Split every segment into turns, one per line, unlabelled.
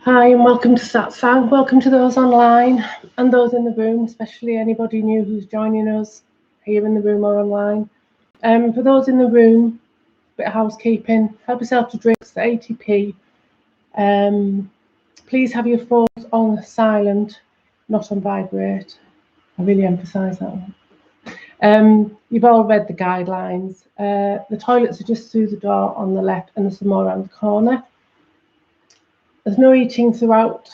Hi and welcome to Satsang. Welcome to those online and those in the room, especially anybody new who's joining us here in the room or online. For those in the room, a bit of housekeeping, help yourself to drinks, the ATP. Please have your phones on silent, not on vibrate. I really emphasise that one. You've all read the guidelines. The toilets are just through the door on the left and there's some more around the corner. There's no eating throughout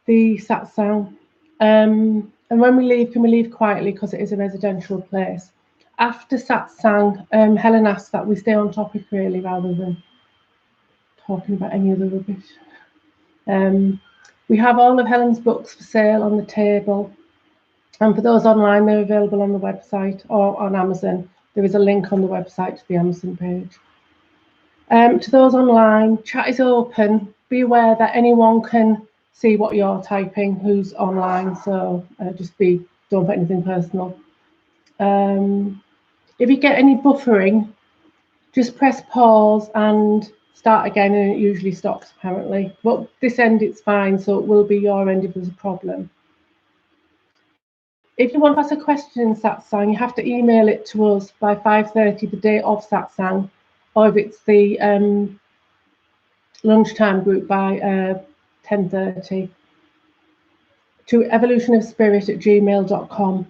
the satsang. And when we leave, can we leave quietly because it is a residential place. After satsang, Helen asked that we stay on topic really rather than talking about any other rubbish. We have all of Helen's books for sale on the table. And for those online, they're available on the website or on Amazon. There is a link on the website to the Amazon page. To those online, chat is open. Be aware that anyone can see what you're typing who's online, so don't put anything personal. If you get any buffering, just press pause and start again, and it usually stops apparently. But this end it's fine, so it will be your end if there's a problem. If you want to ask a question in Satsang, you have to email it to us by 5:30 the day of Satsang, or if it's the lunchtime group by 10:30 to evolutionofspirit@gmail.com.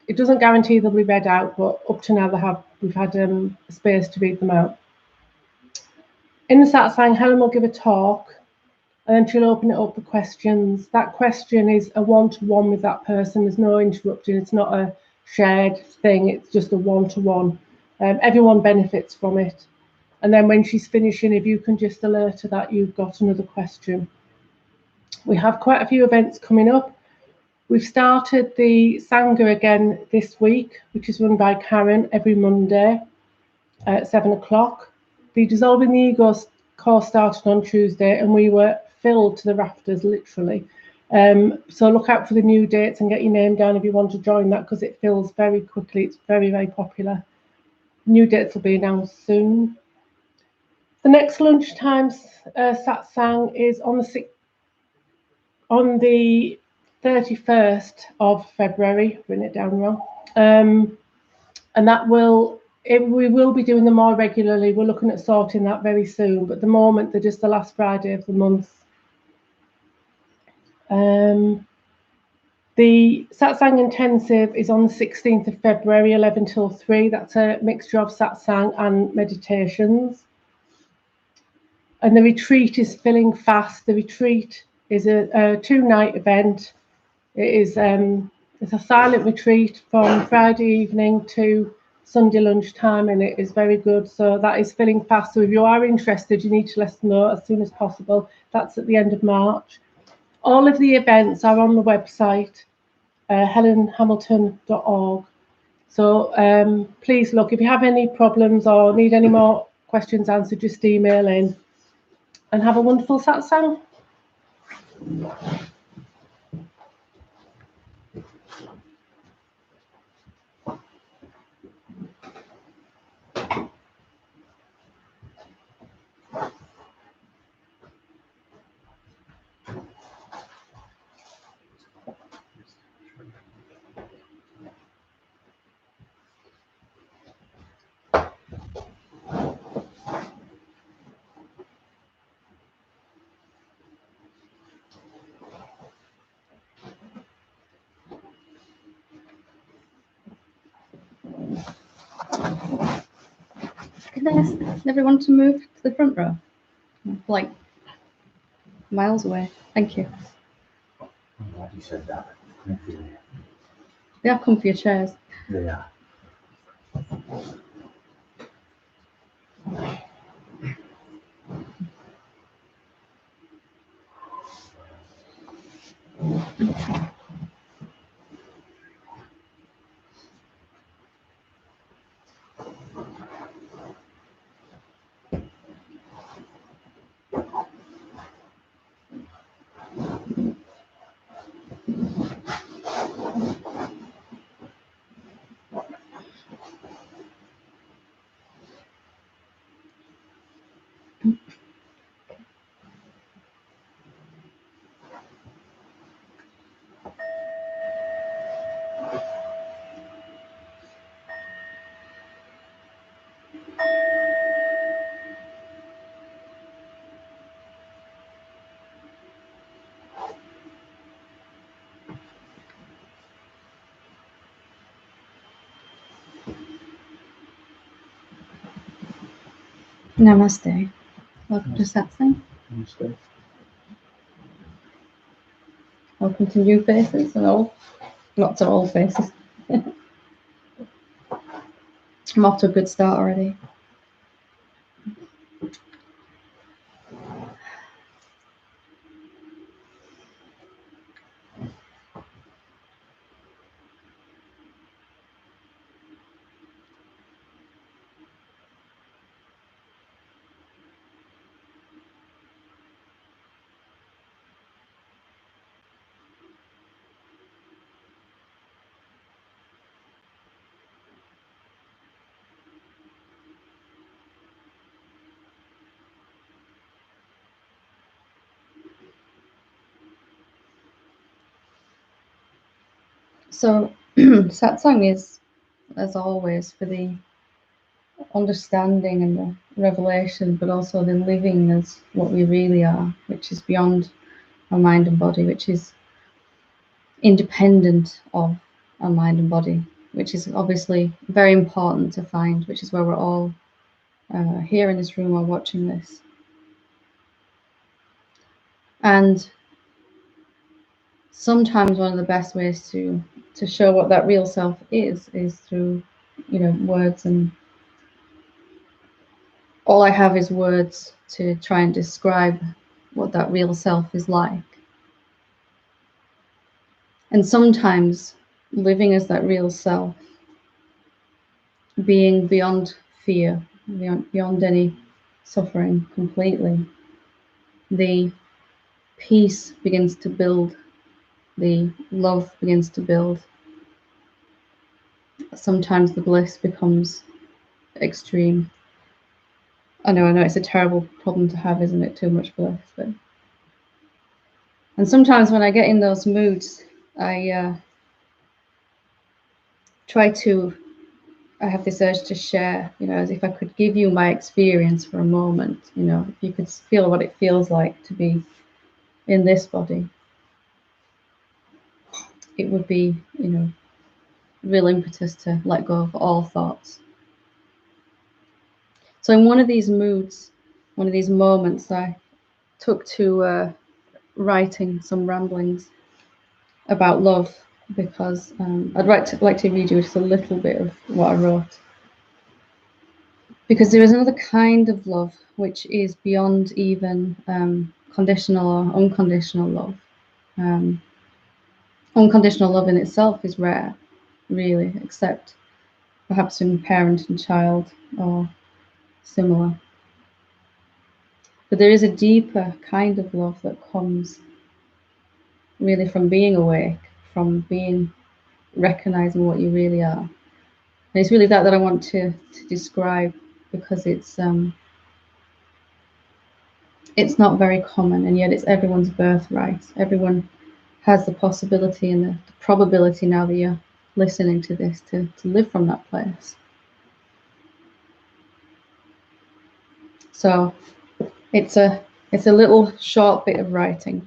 It doesn't guarantee they'll be read out, but up to now we've had space to read them out. In the satsang, Helen will give a talk and then she'll open it up for questions. That question is a one-to-one with that person. There's no interrupting. It's not a shared thing. It's just a one-to-one. Everyone benefits from it. And then when she's finishing, if you can just alert her that you've got another question. We have quite a few events coming up. We've started the Sangha again this week, which is run by Karen every Monday at 7 o'clock. The Dissolving the Ego course started on Tuesday and we were filled to the rafters, literally. So look out for the new dates and get your name down if you want to join that, because it fills very quickly. It's very, very popular. New dates will be announced soon. The next lunchtime satsang is on the 31st of February. I've written it down wrong. And that we will be doing them more regularly. We're looking at sorting that very soon, but at the moment they're just the last Friday of the month. The Satsang Intensive is on the 16th of February, 11 till 3. That's a mixture of satsang and meditations. And the retreat is filling fast. The retreat is a 2-night event. It's a silent retreat from Friday evening to Sunday lunchtime, and it is very good. So that is filling fast. So if you are interested, you need to let us know as soon as possible. That's at the end of March. All of the events are on the website, helenhamilton.org. So please look, if you have any problems or need any more questions answered, just email in. And have a wonderful satsang.
Can I ask everyone to move to the front row? Like miles away. Thank you.
I'm glad you said that.
They are comfier chairs.
They are.
Namaste. Welcome to Satsang.
Namaste.
Welcome to new faces and old, not to old faces. I'm off to a good start already. So, Satsang is, as always, for the understanding and the revelation, but also the living as what we really are, which is beyond our mind and body, which is independent of our mind and body, which is obviously very important to find, which is where we're all here in this room or watching this. And sometimes one of the best ways to show what that real self is through, words, and all I have is words to try and describe what that real self is like. And sometimes living as that real self, being beyond fear, beyond any suffering completely, the peace begins to build, the love begins to build. Sometimes the bliss becomes extreme. I know it's a terrible problem to have, isn't it? Too much bliss. And sometimes when I get in those moods, I have this urge to share, as if I could give you my experience for a moment, if you could feel what it feels like to be in this body. It would be, real impetus to let go of all thoughts. So in one of these moods, one of these moments, I took to writing some ramblings about love, because I'd like to read you just a little bit of what I wrote. Because there is another kind of love which is beyond even conditional or unconditional love. Unconditional love in itself is rare, really, except perhaps in parent and child or similar. But there is a deeper kind of love that comes really from being awake, from recognizing what you really are. And it's really that I want to describe, because it's not very common, and yet it's everyone's birthright. Everyone has the possibility and the probability, now that you're listening to this, to live from that place. So it's a little short bit of writing.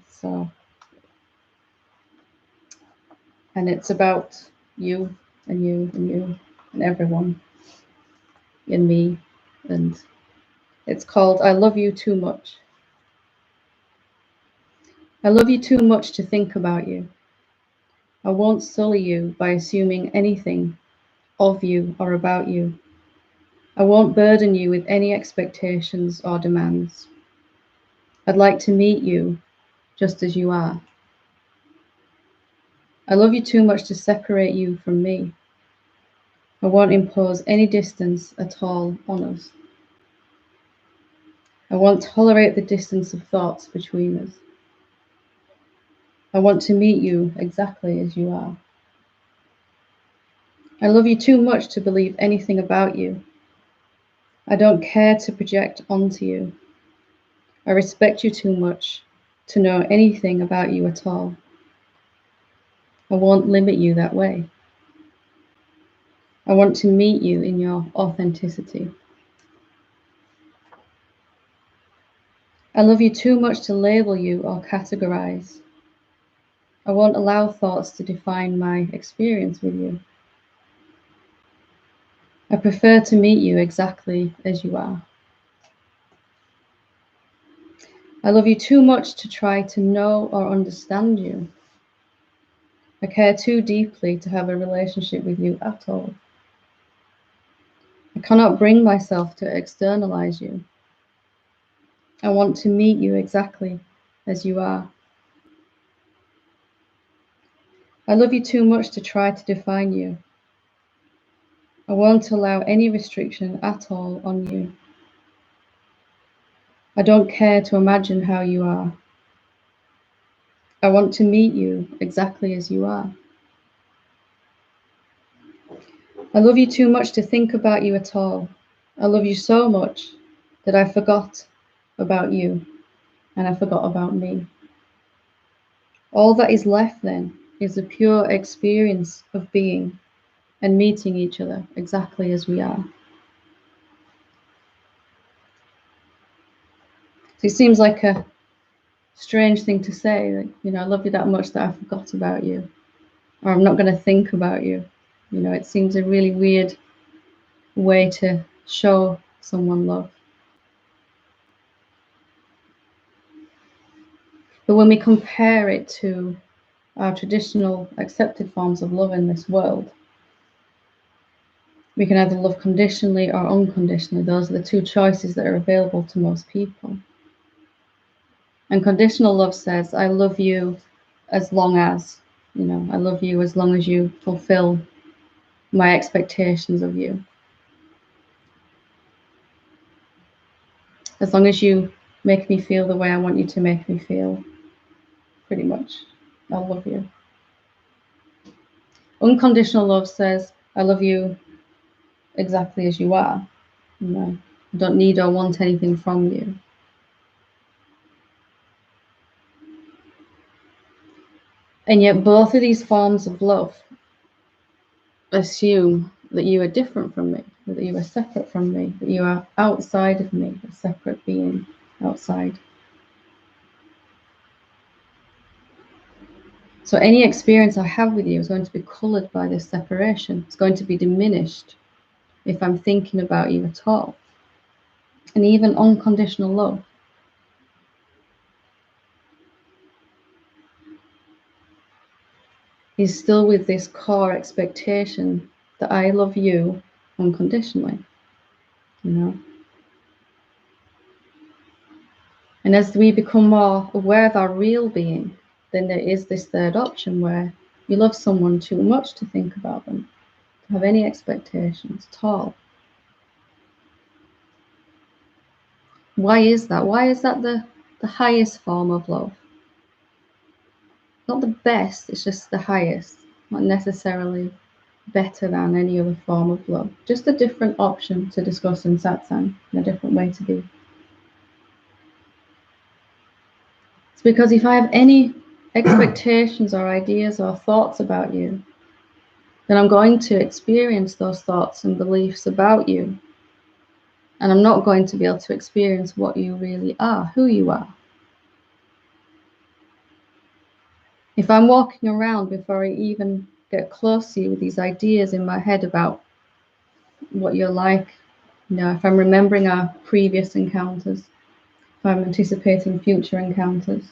And it's about you and you and you and everyone and me. And it's called I Love You Too Much. I love you too much to think about you. I won't sully you by assuming anything of you or about you. I won't burden you with any expectations or demands. I'd like to meet you just as you are. I love you too much to separate you from me. I won't impose any distance at all on us. I won't tolerate the distance of thoughts between us. I want to meet you exactly as you are. I love you too much to believe anything about you. I don't care to project onto you. I respect you too much to know anything about you at all. I won't limit you that way. I want to meet you in your authenticity. I love you too much to label you or categorize. I won't allow thoughts to define my experience with you. I prefer to meet you exactly as you are. I love you too much to try to know or understand you. I care too deeply to have a relationship with you at all. I cannot bring myself to externalize you. I want to meet you exactly as you are. I love you too much to try to define you. I won't allow any restriction at all on you. I don't care to imagine how you are. I want to meet you exactly as you are. I love you too much to think about you at all. I love you so much that I forgot about you and I forgot about me. All that is left then is the pure experience of being and meeting each other exactly as we are. So it seems like a strange thing to say, like, I love you that much that I forgot about you, or I'm not going to think about you. It seems a really weird way to show someone love. But when we compare it to our traditional accepted forms of love in this world, we can either love conditionally or unconditionally. Those are the two choices that are available to most people. And conditional love says, I love you as long as, I love you as long as you fulfill my expectations of you. As long as you make me feel the way I want you to make me feel, pretty much, I'll love you. Unconditional love says, I love you exactly as you are. I don't need or want anything from you. And yet both of these forms of love assume that you are different from me, that you are separate from me, that you are outside of me, a separate being outside. So any experience I have with you is going to be coloured by this separation. It's going to be diminished if I'm thinking about you at all. And even unconditional love is still with this core expectation that I love you unconditionally, And as we become more aware of our real being, then there is this third option where you love someone too much to think about them, to have any expectations at all. Why is that? Why is that the highest form of love? Not the best, it's just the highest, not necessarily better than any other form of love. Just a different option to discuss in Satsang, and a different way to be. It's because if I have any expectations or ideas or thoughts about you, then I'm going to experience those thoughts and beliefs about you. And I'm not going to be able to experience what you really are, who you are. If I'm walking around before I even get close to you with these ideas in my head about what you're like, if I'm remembering our previous encounters, if I'm anticipating future encounters,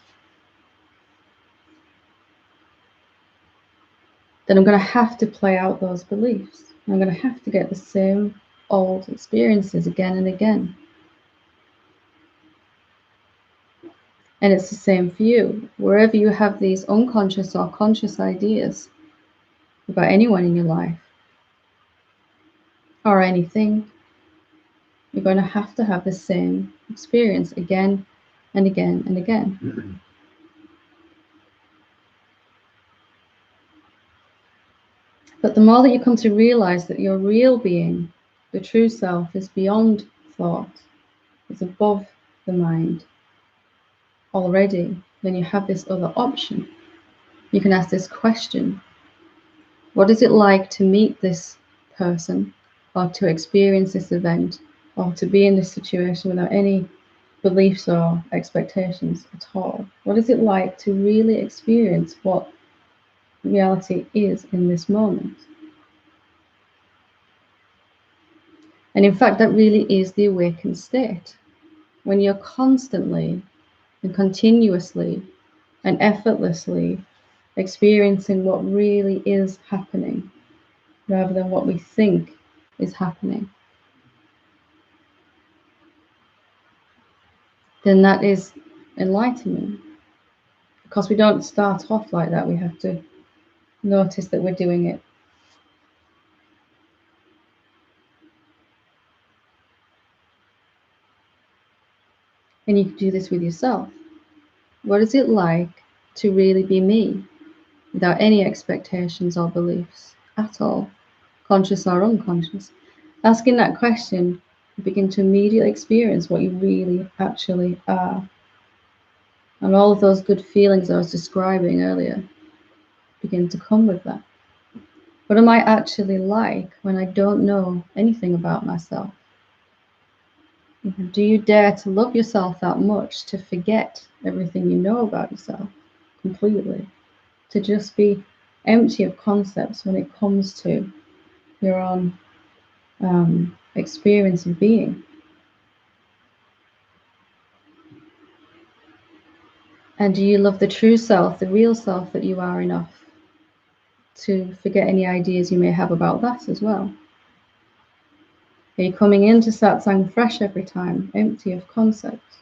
then I'm going to have to play out those beliefs. I'm going to have to get the same old experiences again and again. And it's the same for you. Wherever you have these unconscious or conscious ideas about anyone in your life or anything, you're going to have the same experience again and again and again. But the more that you come to realize that your real being, the true self, is beyond thought, is above the mind already, then you have this other option. You can ask this question: what is it like to meet this person, or to experience this event, or to be in this situation without any beliefs or expectations at all? What is it like to really experience what reality is in this moment? And in fact, that really is the awakened state. When you're constantly and continuously and effortlessly experiencing what really is happening rather than what we think is happening, then that is enlightenment. Because we don't start off like that, we have to notice that we're doing it. And you can do this with yourself. What is it like to really be me without any expectations or beliefs at all, conscious or unconscious? Asking that question, you begin to immediately experience what you really actually are. And all of those good feelings I was describing earlier begin to come with that. What am I actually like when I don't know anything about myself? Do you dare to love yourself that much to forget everything you know about yourself completely? To just be empty of concepts when it comes to your own experience of being? And do you love the true self, the real self that you are, enough to forget any ideas you may have about that as well? Are you coming into Satsang fresh every time, empty of concepts?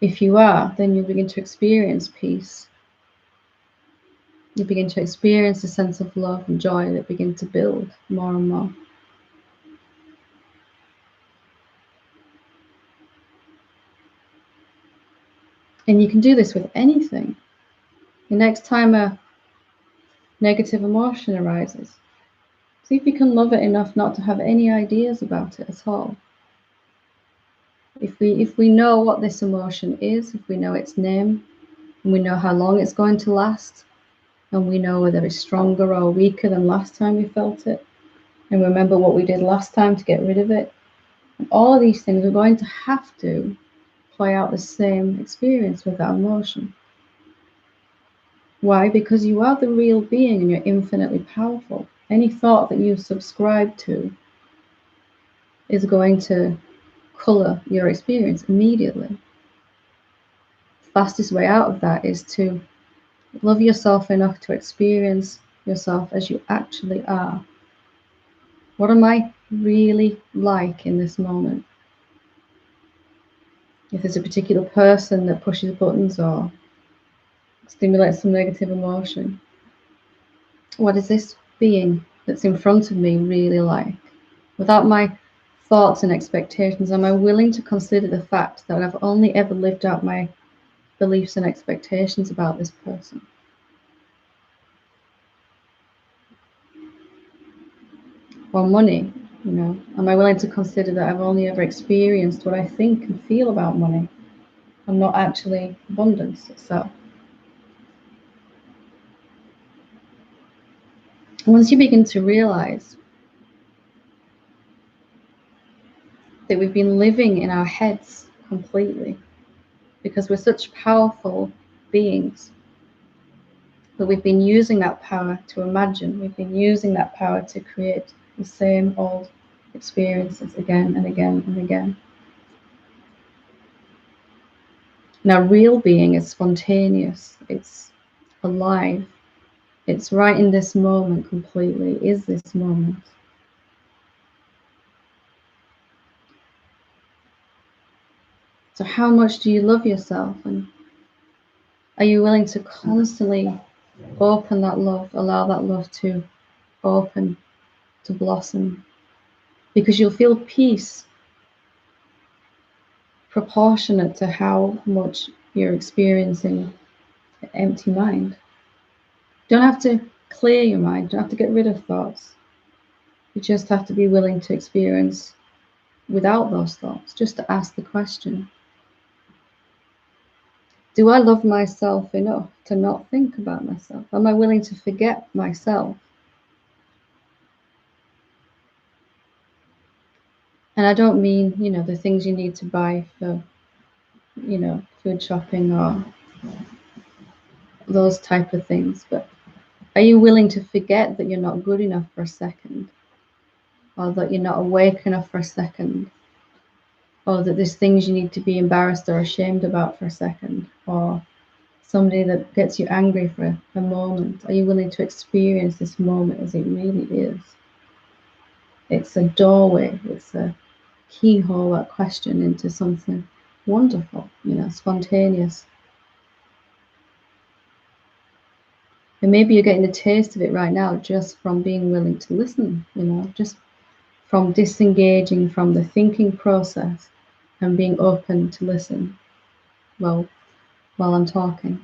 If you are, then you begin to experience peace. You begin to experience a sense of love and joy that begin to build more and more. And you can do this with anything. The next time a negative emotion arises, see if you can love it enough not to have any ideas about it at all. If we know what this emotion is, if we know its name, and we know how long it's going to last, and we know whether it's stronger or weaker than last time we felt it, and remember what we did last time to get rid of it, and all of these things, we're going to have to play out the same experience with that emotion. Why? Because you are the real being and you're infinitely powerful. Any thought that you subscribe to is going to colour your experience immediately. The fastest way out of that is to love yourself enough to experience yourself as you actually are. What am I really like in this moment? If there's a particular person that pushes buttons or stimulates some negative emotion, what is this being that's in front of me really like? Without my thoughts and expectations, am I willing to consider the fact that I've only ever lived out my beliefs and expectations about this person? Or money, am I willing to consider that I've only ever experienced what I think and feel about money and not actually abundance itself? Once you begin to realize that we've been living in our heads completely because we're such powerful beings, but we've been using that power to imagine, we've been using that power to create the same old experiences again and again and again. Now, real being is spontaneous, it's alive, it's right in this moment completely, is this moment. So how much do you love yourself, and are you willing to constantly open that love, allow that love to open, to blossom? Because you'll feel peace proportionate to how much you're experiencing an empty mind. You don't have to clear your mind, you don't have to get rid of thoughts. You just have to be willing to experience without those thoughts, just to ask the question, do I love myself enough to not think about myself? Am I willing to forget myself? And I don't mean, the things you need to buy for, food shopping or those type of things, but are you willing to forget that you're not good enough for a second, or that you're not awake enough for a second, or that there's things you need to be embarrassed or ashamed about for a second, or somebody that gets you angry for a moment. Are you willing to experience this moment as it really is? It's a doorway, it's a keyhole, that question, into something wonderful, spontaneous. And maybe you're getting a taste of it right now just from being willing to listen, just from disengaging from the thinking process and being open to listen while I'm talking.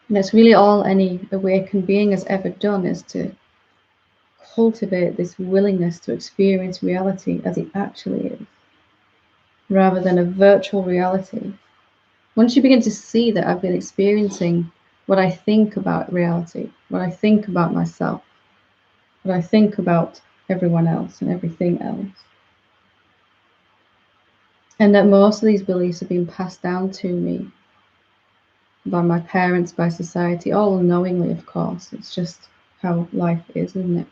And it's really all any awakened being has ever done, is to cultivate this willingness to experience reality as it actually is, rather than a virtual reality. Once you begin to see that I've been experiencing what I think about reality, what I think about myself, what I think about everyone else and everything else, and that most of these beliefs have been passed down to me by my parents, by society, all unknowingly, of course. It's just how life is, isn't it?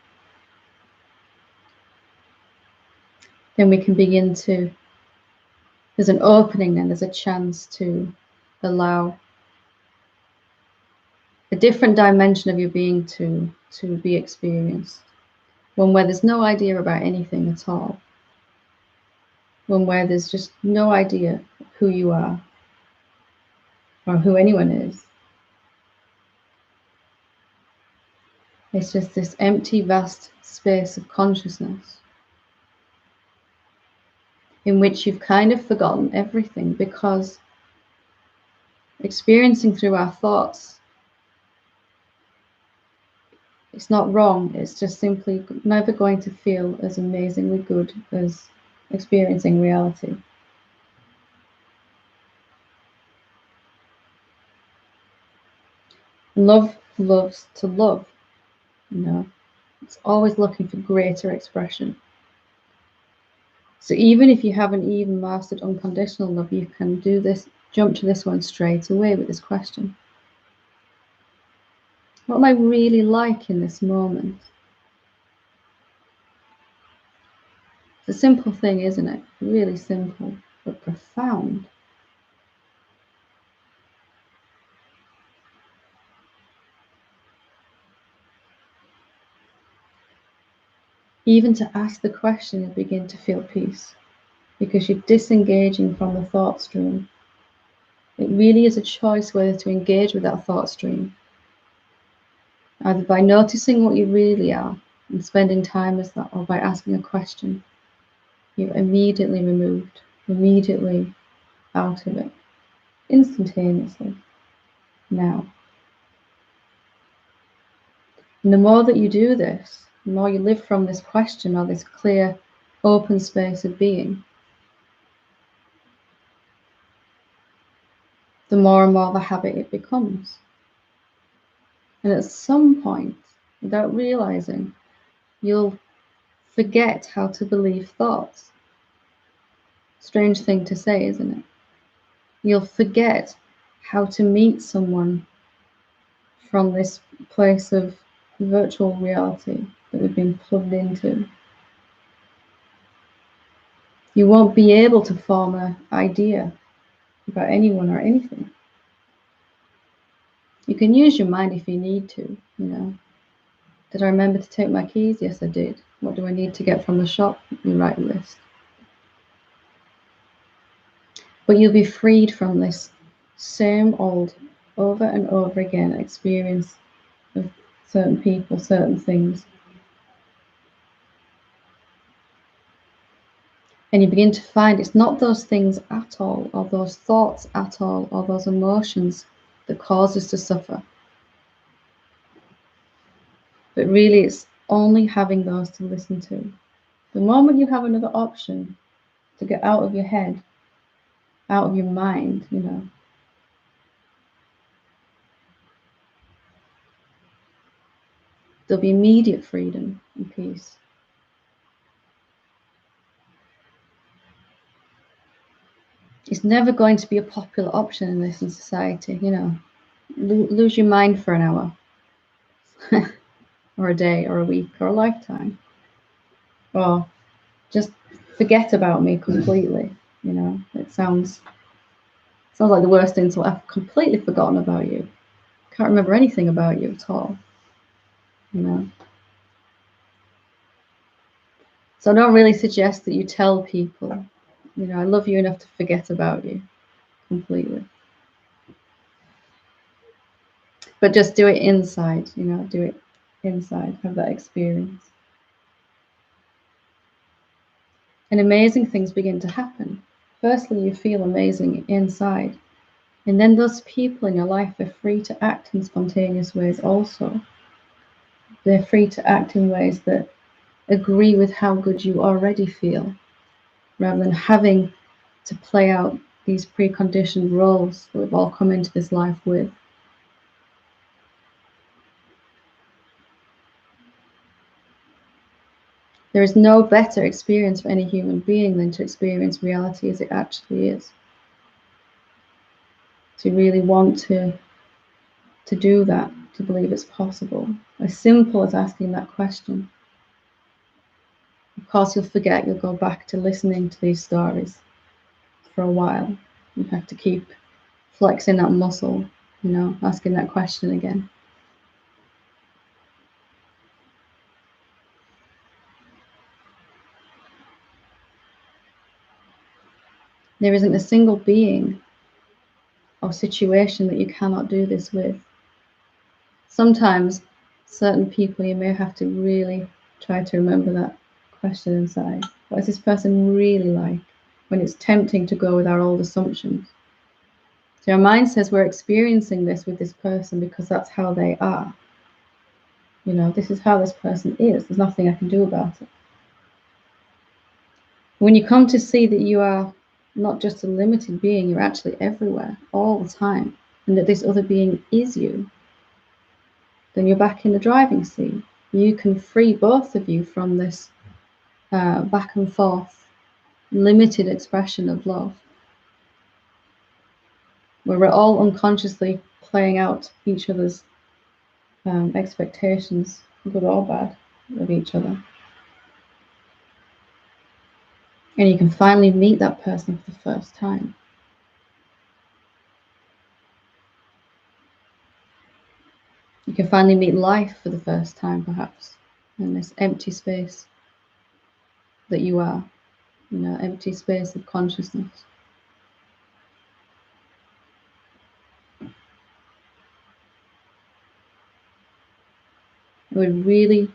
Then we can begin to, there's an opening then, there's a chance to allow a different dimension of your being to be experienced. One where there's no idea about anything at all. One where there's just no idea who you are or who anyone is. It's just this empty, vast space of consciousness in which you've kind of forgotten everything, because experiencing through our thoughts, it's not wrong, it's just simply never going to feel as amazingly good as experiencing reality. Love loves to love, it's always looking for greater expression. So even if you haven't even mastered unconditional love, you can do this, jump to this one straight away with this question. What am I really like in this moment? It's a simple thing, isn't it? Really simple, but profound. Even to ask the question and begin to feel peace, because you're disengaging from the thought stream. It really is a choice whether to engage with that thought stream, either by noticing what you really are and spending time as that, or by asking a question. You're immediately removed, immediately out of it, instantaneously, now. And the more that you do this, the more you live from this question or this clear, open space of being, the more and more the habit it becomes. And at some point, without realizing, you'll forget how to believe thoughts. Strange thing to say, isn't it? You'll forget how to meet someone from this place of virtual reality that we've been plugged into. You won't be able to form an idea about anyone or anything. You can use your mind if you need to, Did I remember to take my keys? Yes, I did. What do I need to get from the shop? You write a list. But you'll be freed from this same old, over and over again experience of certain people, certain things. And you begin to find it's not those things at all, or those thoughts at all, or those emotions that cause us to suffer. But really, it's only having those to listen to. The moment you have another option to get out of your head, out of your mind, there'll be immediate freedom and peace. It's never going to be a popular option in this society, Lose your mind for an hour, or a day, or a week, or a lifetime. or just forget about me completely. You know, it sounds like the worst insult. I've completely forgotten about you. Can't remember anything about you at all. You know. So I don't really suggest that you tell people, you know, I love you enough to forget about you completely. But just do it inside, you know, do it inside, have that experience. And amazing things begin to happen. Firstly, you feel amazing inside. And then those people in your life are free to act in spontaneous ways also. They're free to act in ways that agree with how good you already feel, rather than having to play out these preconditioned roles that we've all come into this life with. There is no better experience for any human being than to experience reality as it actually is. To really want to do that, to believe it's possible. As simple as asking that question. Of course, you'll forget, you'll go back to listening to these stories for a while. You have to keep flexing that muscle, you know, asking that question again. There isn't a single being or situation that you cannot do this with. Sometimes, certain people, you may have to really try to remember that question inside. What is this person really like? When it's tempting to go with our old assumptions. So our mind says we're experiencing this with this person because that's how they are. You know, this is how this person is. There's nothing I can do about it. When you come to see that you are not just a limited being, you're actually everywhere, all the time, and that this other being is you, then you're back in the driving seat. You can free both of you from this back and forth, limited expression of love, where we're all unconsciously playing out each other's expectations, good or bad, of each other. And you can finally meet that person for the first time. You can finally meet life for the first time, perhaps, in this empty space that you are, you know, empty space of consciousness. I would really,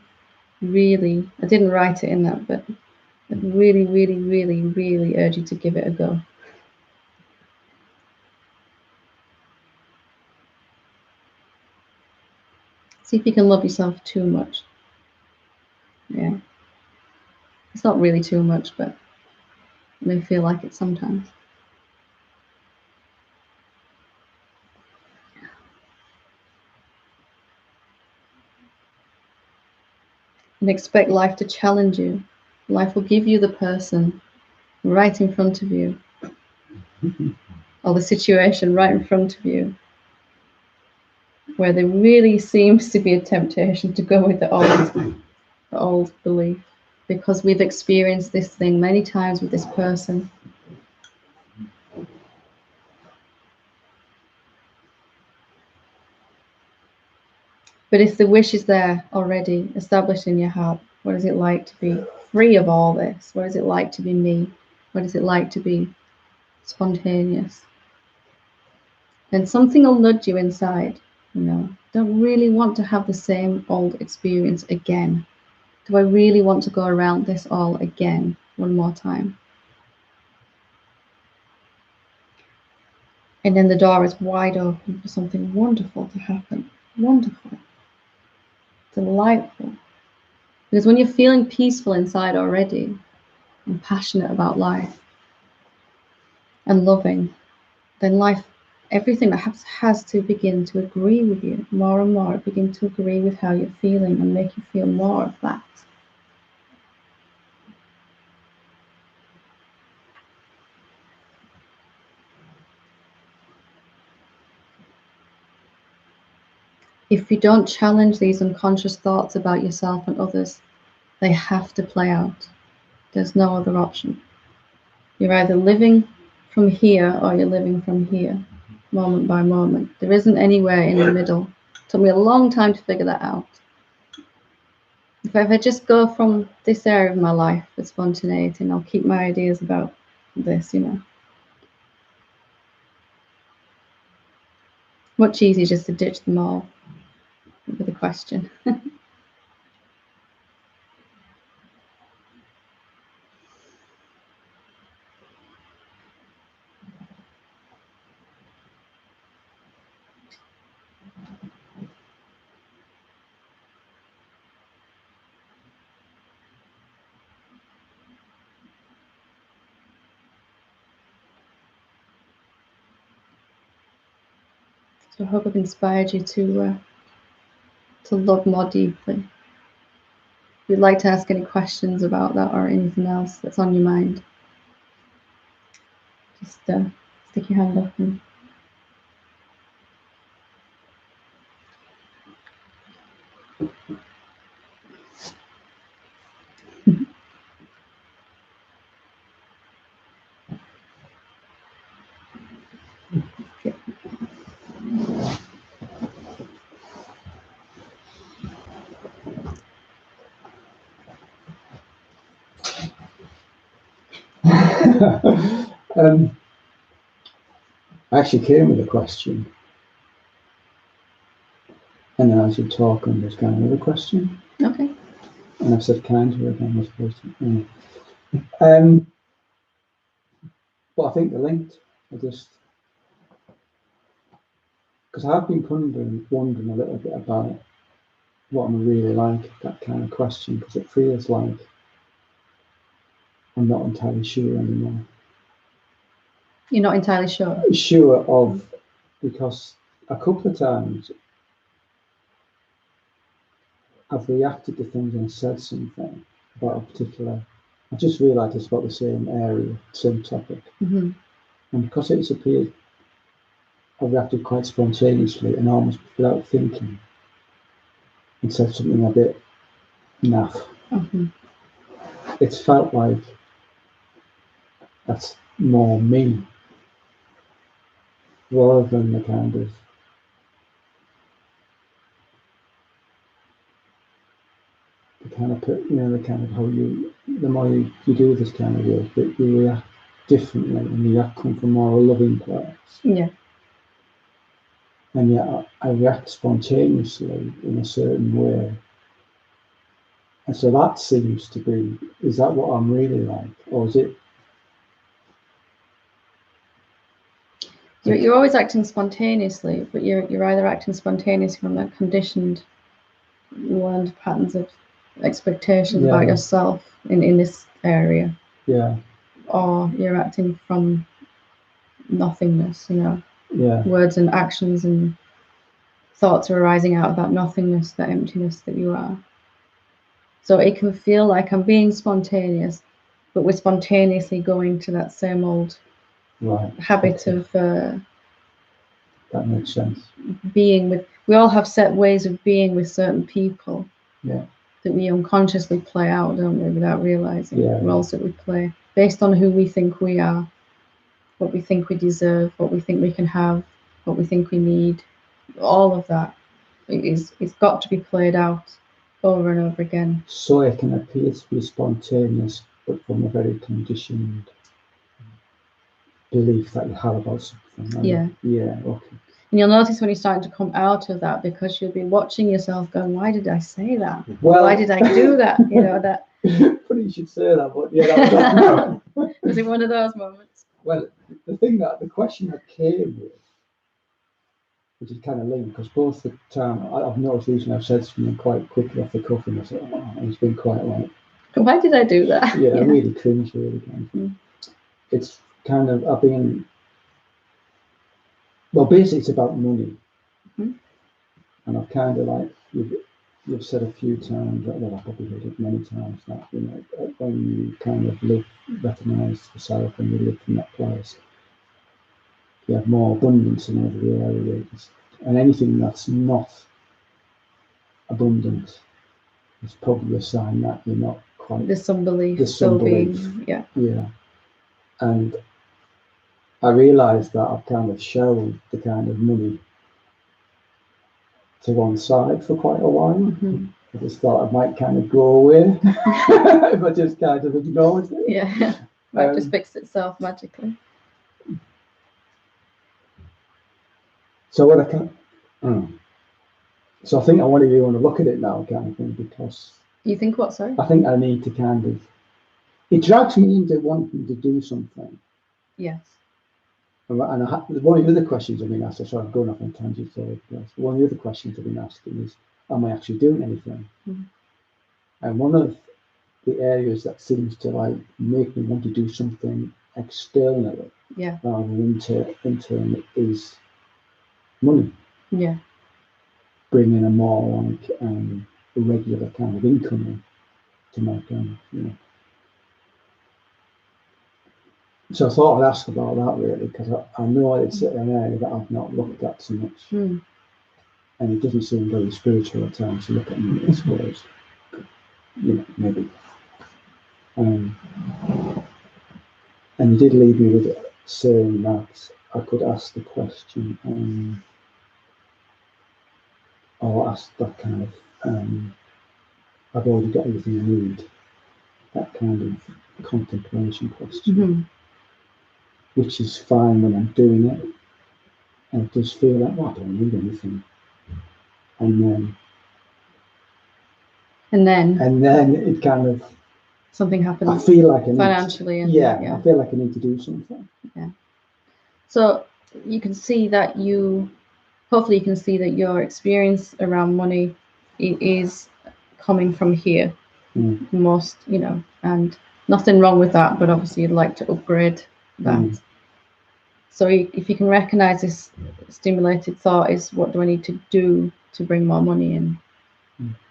really, I didn't write it in that, but I'd really, really, really, really urge you to give it a go. See if you can love yourself too much. Yeah. It's not really too much, but it may feel like it sometimes. And expect life to challenge you. Life will give you the person right in front of you, or the situation right in front of you, where there really seems to be a temptation to go with the old belief, because we've experienced this thing many times with this person. But if the wish is there already, established in your heart, what is it like to be free of all this? What is it like to be me? What is it like to be spontaneous? Then something will nudge you inside, you know, don't really want to have the same old experience again. Do I really want to go around this all again, one more time? And then the door is wide open for something wonderful to happen. Wonderful. Delightful. Because when you're feeling peaceful inside already, and passionate about life, and loving, then life, everything that has to begin to agree with you more and more, begin to agree with how you're feeling and make you feel more of that. If you don't challenge these unconscious thoughts about yourself and others, They have to play out. There's no other option. You're either living from here or you're living from here, moment by moment. There isn't anywhere in the middle. It took me a long time to figure that out. If I just go from this area of my life with spontaneity, and I'll keep my ideas about this, much easier just to ditch them all with a question. So I hope I've inspired you to love more deeply. If you'd like to ask any questions about that or anything else that's on your mind, just stick your hand up and
I actually came with a question, and then as you talk, and there's kind of another question.
okay.
And I've said kind to her again, I suppose. Yeah. Well, I think they're linked. Because I've been wondering a little bit about what I'm really like, that kind of question, because it feels like I'm not entirely sure anymore.
You're not entirely sure?
Sure of, because a couple of times I've reacted to things and said something about a particular, I just realised it's about the same area, same topic.
Mm-hmm.
And because it's appeared, I reacted quite spontaneously and almost without thinking, and said something a bit naff.
Mm-hmm.
It's felt like that's more me, rather than the kind of the kind of how you, the more you do this kind of work, that you react differently and you come from more a loving place.
Yeah.
And yet I react spontaneously in a certain way. And so that seems to be, is that what I'm really like? Or is it?
You're always acting spontaneously, but you're either acting spontaneously from that conditioned learned patterns of expectations about yourself in this area.
Yeah.
Or you're acting from nothingness,
Yeah.
Words and actions and thoughts are arising out of that nothingness, that emptiness that you are. So it can feel like I'm being spontaneous, but we're spontaneously going to that same old habit of
that makes sense.
Being with, we all have set ways of being with certain people.
Yeah.
That we unconsciously play out, don't we, without realizing.
Yeah.
Roles that we play based on who we think we are, what we think we deserve, what we think we can have, what we think we need. All of that it's got to be played out over and over again.
So it can appear to be spontaneous, but from a very conditioned belief that you have about something.
Yeah.
Yeah, okay.
And you'll notice when you're starting to come out of that, because you'll be watching yourself going, why did I say that?
Well,
why did I do that? That.
Funny you should say that, but yeah, that was
Was it one of those moments?
Well, the question that came with, which is kind of linked, because both the time I've noticed recently I've said something quite quickly off the cuff, and I said, and it's been quite like,
why did I do that?
Yeah, really cringe, really kind of. It's kind of, I've been, well, basically it's about money.
Mm-hmm.
And I've kind of like, you've said a few times, well, I've probably heard it many times, that, when you kind of recognise yourself and you live from that place, you have more abundance in every area. And anything that's not abundant is probably a sign that you're not quite
There's some belief
There's
still
some belief.
being, yeah.
yeah. And I realised that I've kind of shelved the kind of money to one side for quite a while.
Mm-hmm.
I just thought I might kind of go away if I just kind of ignored it.
Yeah, might just fix itself magically.
So what I can, so I think I want to want to look at it now, kind of thing, because
You think what? Sorry.
I think I need to kind of. It drags me into wanting to do something.
Yes.
And one of the other questions I've been asked, I'm sorry, I'm going off on tangent, sorry, one of the other questions I've been asking is, am I actually doing anything?
Mm-hmm.
And one of the areas that seems to like make me want to do something externally,
Yeah.
rather than internally, is money.
Yeah.
Bringing a more like regular kind of income in to my kind of, So I thought I'd ask about that really, because I know it's an area that I've not looked at so much.
Mm.
And it doesn't seem very spiritual at times to look at me, I suppose. Maybe. And you did leave me with it saying that I could ask the question, or ask that kind of, I've already got everything I need, that kind of contemplation question,
Mm-hmm.
which is fine when I'm doing it. And it does feel like, well, I don't need anything. And then it kind of,
something happens.
I feel like I need
financially, and
I feel like I need to do something.
Yeah. So you can see that hopefully you can see that your experience around money is coming from here. Most, and nothing wrong with that, but obviously you'd like to upgrade that. So if you can recognize this stimulated thought is, what do I need to do to bring more money in?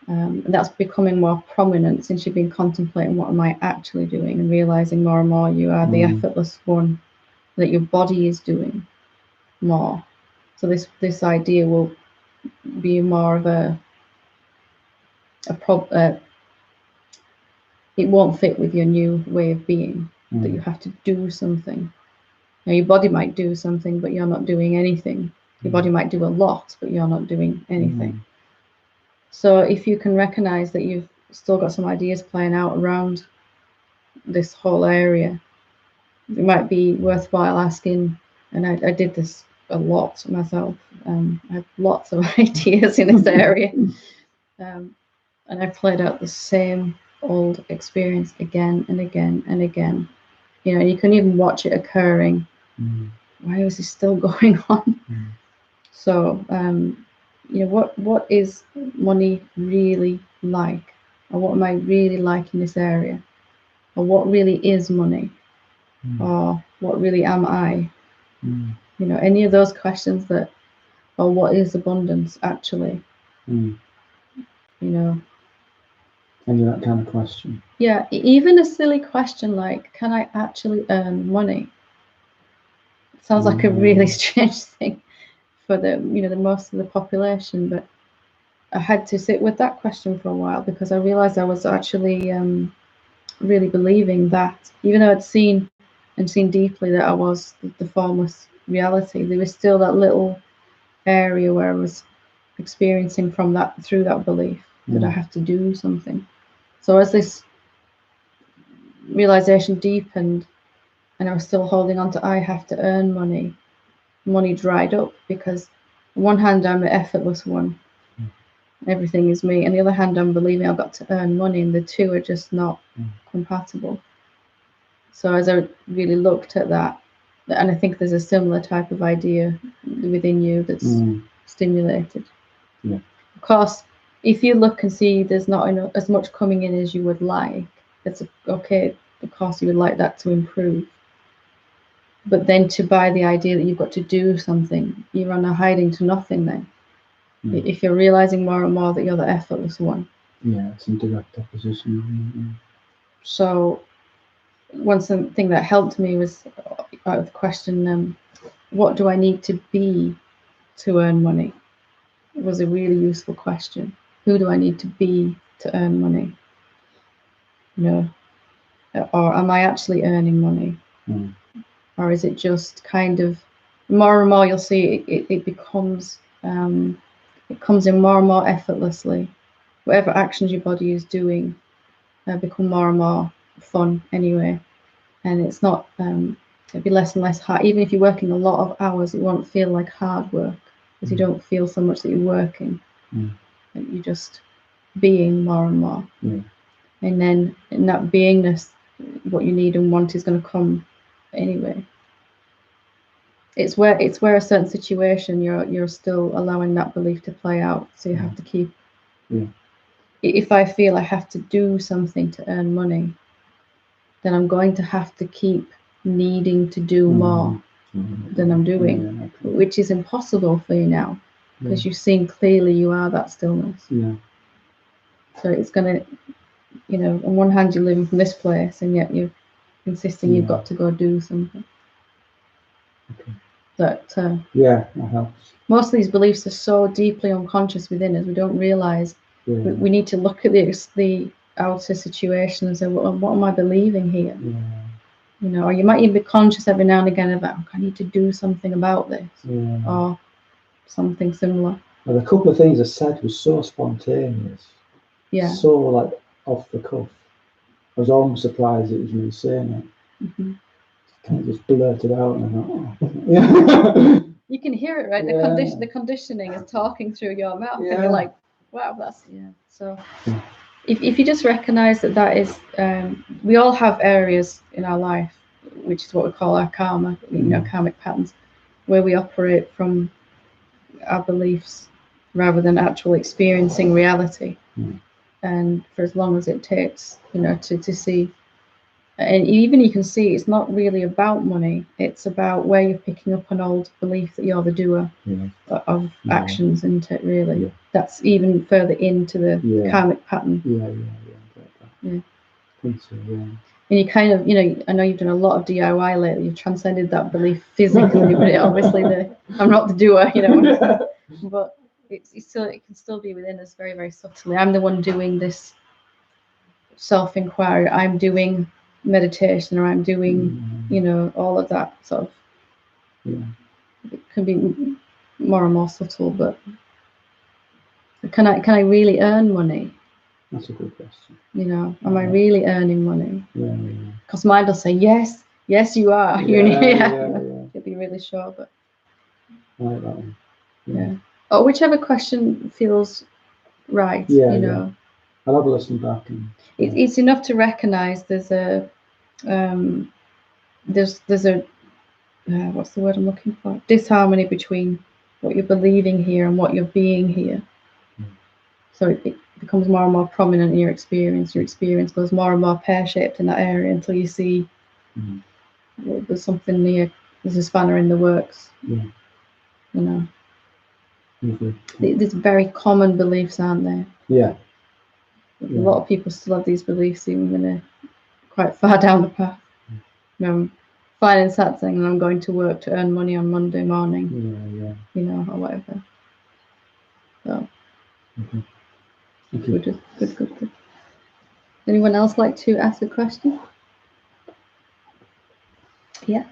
And that's becoming more prominent since you've been contemplating, what am I actually doing, and realizing more and more you are the effortless one, that your body is doing more. So this idea will be more of it won't fit with your new way of being, that you have to do something. Now your body might do something, but you're not doing anything. Your body might do a lot, but you're not doing anything. So if you can recognize that you've still got some ideas playing out around this whole area, it might be worthwhile asking, and I did this a lot myself. I have lots of ideas in this area, and I played out the same old experience again and again and again. You can even watch it occurring. Why is this still going on? So, what is money really like? Or what am I really like in this area? Or what really is money? Or what really am I? Any of those questions or what is abundance actually?
Any of that kind of question.
Yeah, even a silly question like, can I actually earn money? It sounds like a really strange thing for the most of the population, but I had to sit with that question for a while, because I realized I was actually really believing that, even though I'd seen deeply that I was the formless reality, there was still that little area where I was experiencing through that belief that I have to do something. So as this realization deepened, and I was still holding on to, I have to earn money, money dried up, because on one hand I'm the effortless one, everything is me, and the other hand I'm believing I've got to earn money, and the two are just not compatible. So as I really looked at that, and I think there's a similar type of idea within you that's stimulated. Of course, if you look and see there's not as much coming in as you would like, it's okay. Of course, you would like that to improve. But then to buy the idea that you've got to do something, you're on a hiding to nothing then. If you're realizing more and more that you're the effortless one.
Yeah, it's in direct opposition.
So one thing that helped me was out of the question, what do I need to be to earn money? It was a really useful question. Who do I need to be to earn money? you know, or am I actually earning money? Or is it just kind of more and more you'll see it becomes it comes in more and more effortlessly. Whatever actions your body is doing become more and more fun anyway, and it's not it'll be less and less hard. Even if you're working a lot of hours, it won't feel like hard work because you don't feel so much that you're working. You're just being more and more, and then in that beingness, what you need and want is going to come anyway. It's where a certain situation you're still allowing that belief to play out, so you have to keep. If I feel I have to do something to earn money, then I'm going to have to keep needing to do more than I'm doing, which is impossible for you now because you've seen clearly you are that stillness. So it's going to, you know, on one hand you're living from this place and yet you're insisting you've got to go do something. That
helps.
Most of these beliefs are so deeply unconscious within us, we don't realise. We need to look at the outer situation and say, well, what am I believing here? You know, or you might even be conscious every now and again about, I need to do something about this, or something similar.
Well, a couple of things I said was so spontaneous, so like off the cuff. I was almost surprised it was me saying it. Kind of just blurted out, and I thought,
You can hear it, right? The conditioning is talking through your mouth, and you're like, wow, that's So if you just recognise that is, we all have areas in our life, which is what we call our karma, you know, karmic patterns, where we operate from our beliefs rather than actually experiencing reality. And for as long as it takes, you know, to see. And even you can see it's not really about money, it's about where you're picking up an old belief that you're the doer of actions, isn't it, really? That's even further into the karmic pattern. I think so, And you kind of, you know, I know you've done a lot of DIY lately, you've transcended that belief physically, but obviously I'm not the doer, you know, but it can still be within us very, very subtly. I'm the one doing this self-inquiry, I'm doing meditation, or I'm doing, you know, all of that sort of. It can be more and more subtle, but can I really earn money?
That's a good question.
You know, am I really earning money? Because mind will say yes, you are. You'll be really sure, but
I like that one.
Or whichever question feels right. You know,
I'll have a listen back.
It's enough to recognise there's a what's the word I'm looking for? Disharmony between what you're believing here and what you're being here. So it becomes more and more prominent in your experience. Your experience goes more and more pear-shaped in that area until you see there's something near. There's a spanner in the works. You know, there's very common beliefs, aren't there? A lot of people still have these beliefs even when they're quite far down the path. You know, finding Satsang and I'm going to work to earn money on Monday morning, you know, or whatever. So, good. Anyone else like to ask a question? Yeah.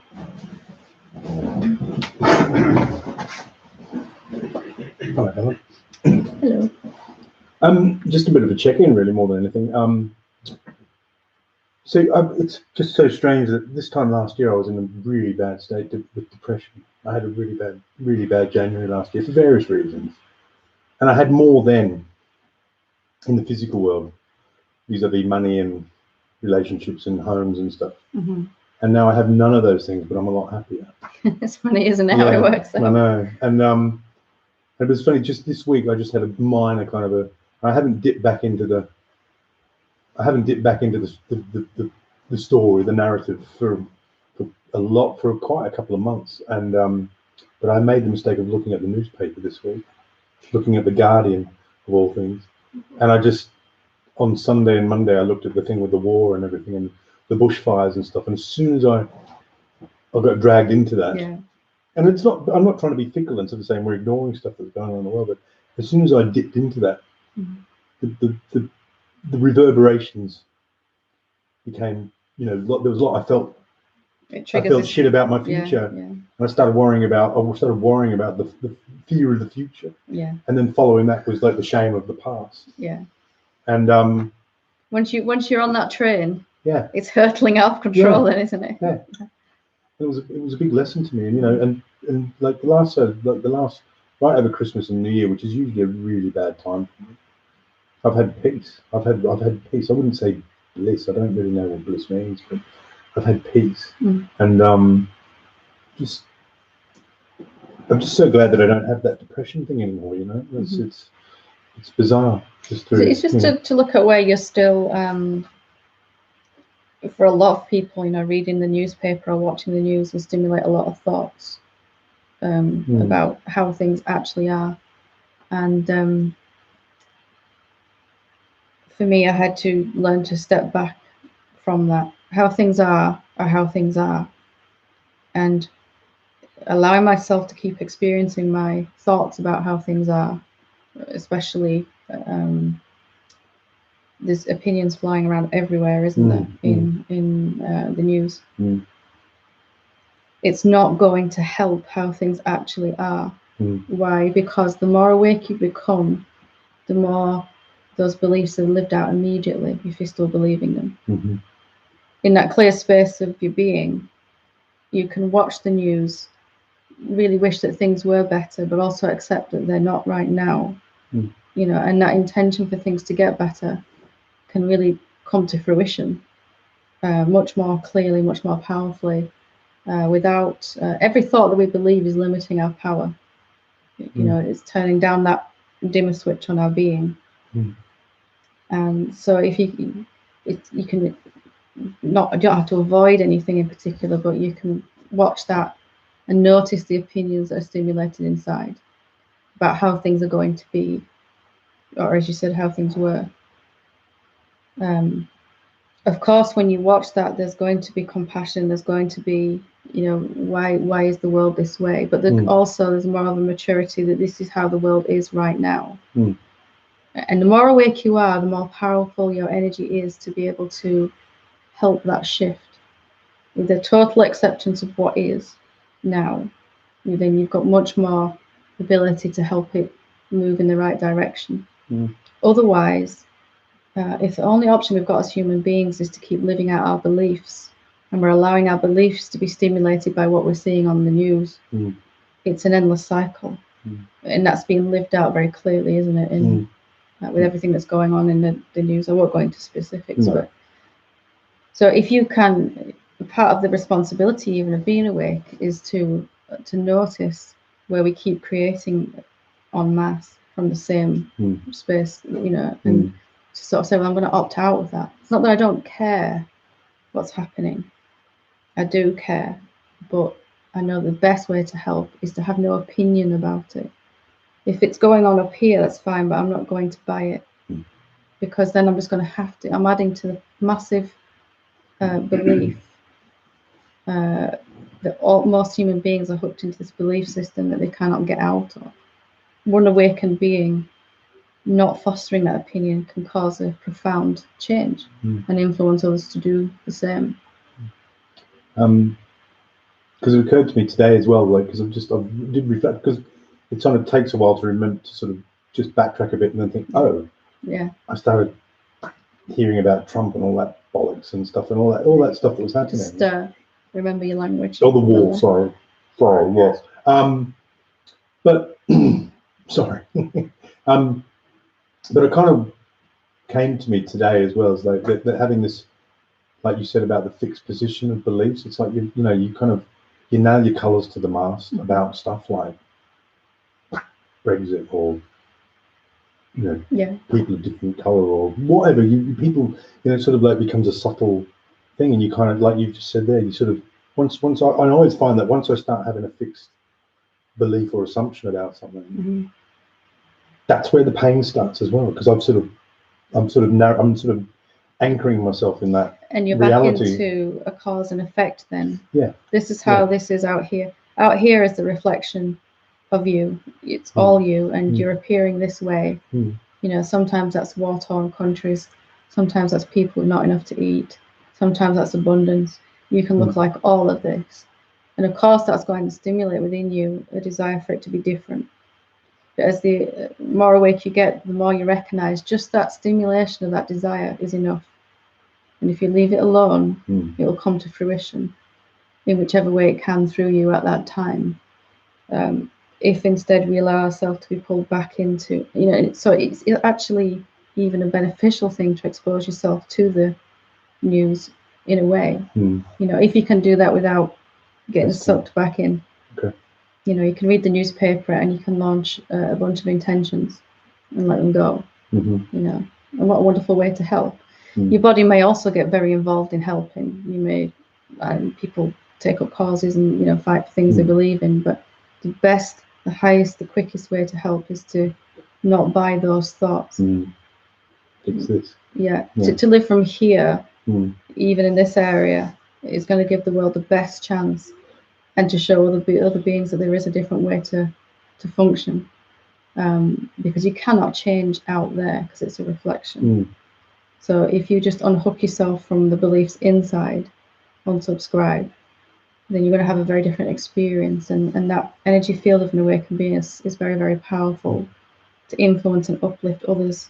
Hello, Helen.
Hello.
Just a bit of a check-in, really, more than anything. So it's just so strange that this time last year I was in a really bad state with depression. I had a really bad January last year for various reasons, and I had more then in the physical world, vis-a-vis money and relationships and homes and stuff. And now I have none of those things, but I'm a lot happier.
It's funny, isn't it, how it works out?
I know, and it was funny. Just this week, I just had a minor kind of I haven't dipped back into the story, the narrative for quite a couple of months, and but I made the mistake of looking at the newspaper this week, looking at the Guardian of all things, and I just on Sunday and Monday I looked at the thing with the war and everything and the bushfires and stuff, and as soon as I got dragged into that, and it's not, I'm not trying to be fickle and sort of saying we're ignoring stuff that's going on in the world, but as soon as I dipped into that, the reverberations became, you know, there was a lot I felt.
It
I
triggers
felt
this-
shit about my
yeah,
future.
yeah,
And I started worrying about the fear of the future.
yeah,
And then following that was like the shame of the past.
yeah.
And
Once you're on that train,
yeah,
it's hurtling out of control,
Yeah.
then, isn't it?
Yeah. it was a big lesson to me. And, you know, and like the last right over Christmas and New Year, which is usually a really bad time for me, I've had peace. I've had peace. I wouldn't say bliss. I don't really know what bliss means, but I've had peace.
Mm.
And just I'm just so glad that I don't have that depression thing anymore. You know, it's bizarre. Just to,
It's just to look at where you're still. For a lot of people, you know, reading the newspaper or watching the news will stimulate a lot of thoughts about how things actually are. And for me, I had to learn to step back from that. How things are how things are, and allowing myself to keep experiencing my thoughts about how things are, especially there's opinions flying around everywhere, isn't there, in the news. It's not going to help how things actually are. Why? Because the more awake you become, the more those beliefs are lived out immediately if you're still believing them. In that clear space of your being, you can watch the news, really wish that things were better, but also accept that they're not right now. You know, and that intention for things to get better can really come to fruition much more clearly, much more powerfully. Without every thought that we believe is limiting our power. You know, it's turning down that dimmer switch on our being. And so if you can you don't have to avoid anything in particular, but you can watch that and notice the opinions that are stimulated inside about how things are going to be, or as you said, how things were. Of course, when you watch that, there's going to be compassion. There's going to be, you know, why is the world this way? But also there's more of a maturity that this is how the world is right now. And the more awake you are, the more powerful your energy is to be able to help that shift. With the total acceptance of what is now, then you've got much more ability to help it move in the right direction. Otherwise, if the only option we've got as human beings is to keep living out our beliefs, and we're allowing our beliefs to be stimulated by what we're seeing on the news, it's an endless cycle. And that's being lived out very clearly, isn't it? In with everything that's going on in the news. I won't go into specifics, but so if you can, part of the responsibility even of being awake is to notice where we keep creating en masse from the same space, you know, and to sort of say, well, I'm going to opt out of that. It's not that I don't care what's happening. I do care, but I know the best way to help is to have no opinion about it. If it's going on up here, that's fine, but I'm not going to buy it, because then I'm just going to have to. I'm adding to the massive belief that most human beings are hooked into this belief system that they cannot get out of. One awakened being not fostering that opinion can cause a profound change and influence others to do the same.
Because it occurred to me today as well, like, because I did reflect, because it sort of takes a while to remember to sort of just backtrack a bit and then think, oh,
yeah,
I started hearing about Trump and all that bollocks and stuff and all that stuff that was happening.
Just remember your language.
Oh, the wall. Sorry, yes. But sorry. But it kind of came to me today as well, as like that having this, like you said about the fixed position of beliefs. It's like you nail your colours to the mast about stuff like Brexit or people of different colour or whatever. People sort of like becomes a subtle thing, and you kind of, like you just said there, you sort of once I always find that once I start having a fixed belief or assumption about something, that's where the pain starts as well, because I'm sort of anchoring myself in that.
And you're
reality.
Back into a cause and effect then.
Yeah.
This is how this is out here. Out here is the reflection of you. It's all you, and you're appearing this way. You know, sometimes that's war-torn countries. Sometimes that's people with not enough to eat. Sometimes that's abundance. You can look like all of this. And of course, that's going to stimulate within you a desire for it to be different. But as the more awake you get, the more you recognize just that stimulation of that desire is enough. And if you leave it alone, it will come to fruition in whichever way it can through you at that time. If instead we allow ourselves to be pulled back into, so it's actually even a beneficial thing to expose yourself to the news in a way. If you can do that without getting sucked back in.
Okay.
You can read the newspaper and you can launch a bunch of intentions and let them go. And what a wonderful way to help. Your body may also get very involved in helping. You may, people take up causes and fight for things they believe in, but the best, the highest, the quickest way to help is to not buy those thoughts.
It's this.
Yeah. To live from here, even in this area, is going to give the world the best chance, and to show other beings that there is a different way to function, because you cannot change out there because it's a reflection. So if you just unhook yourself from the beliefs inside, unsubscribe, then you're going to have a very different experience, and that energy field of an awakened being is very, very powerful to influence and uplift others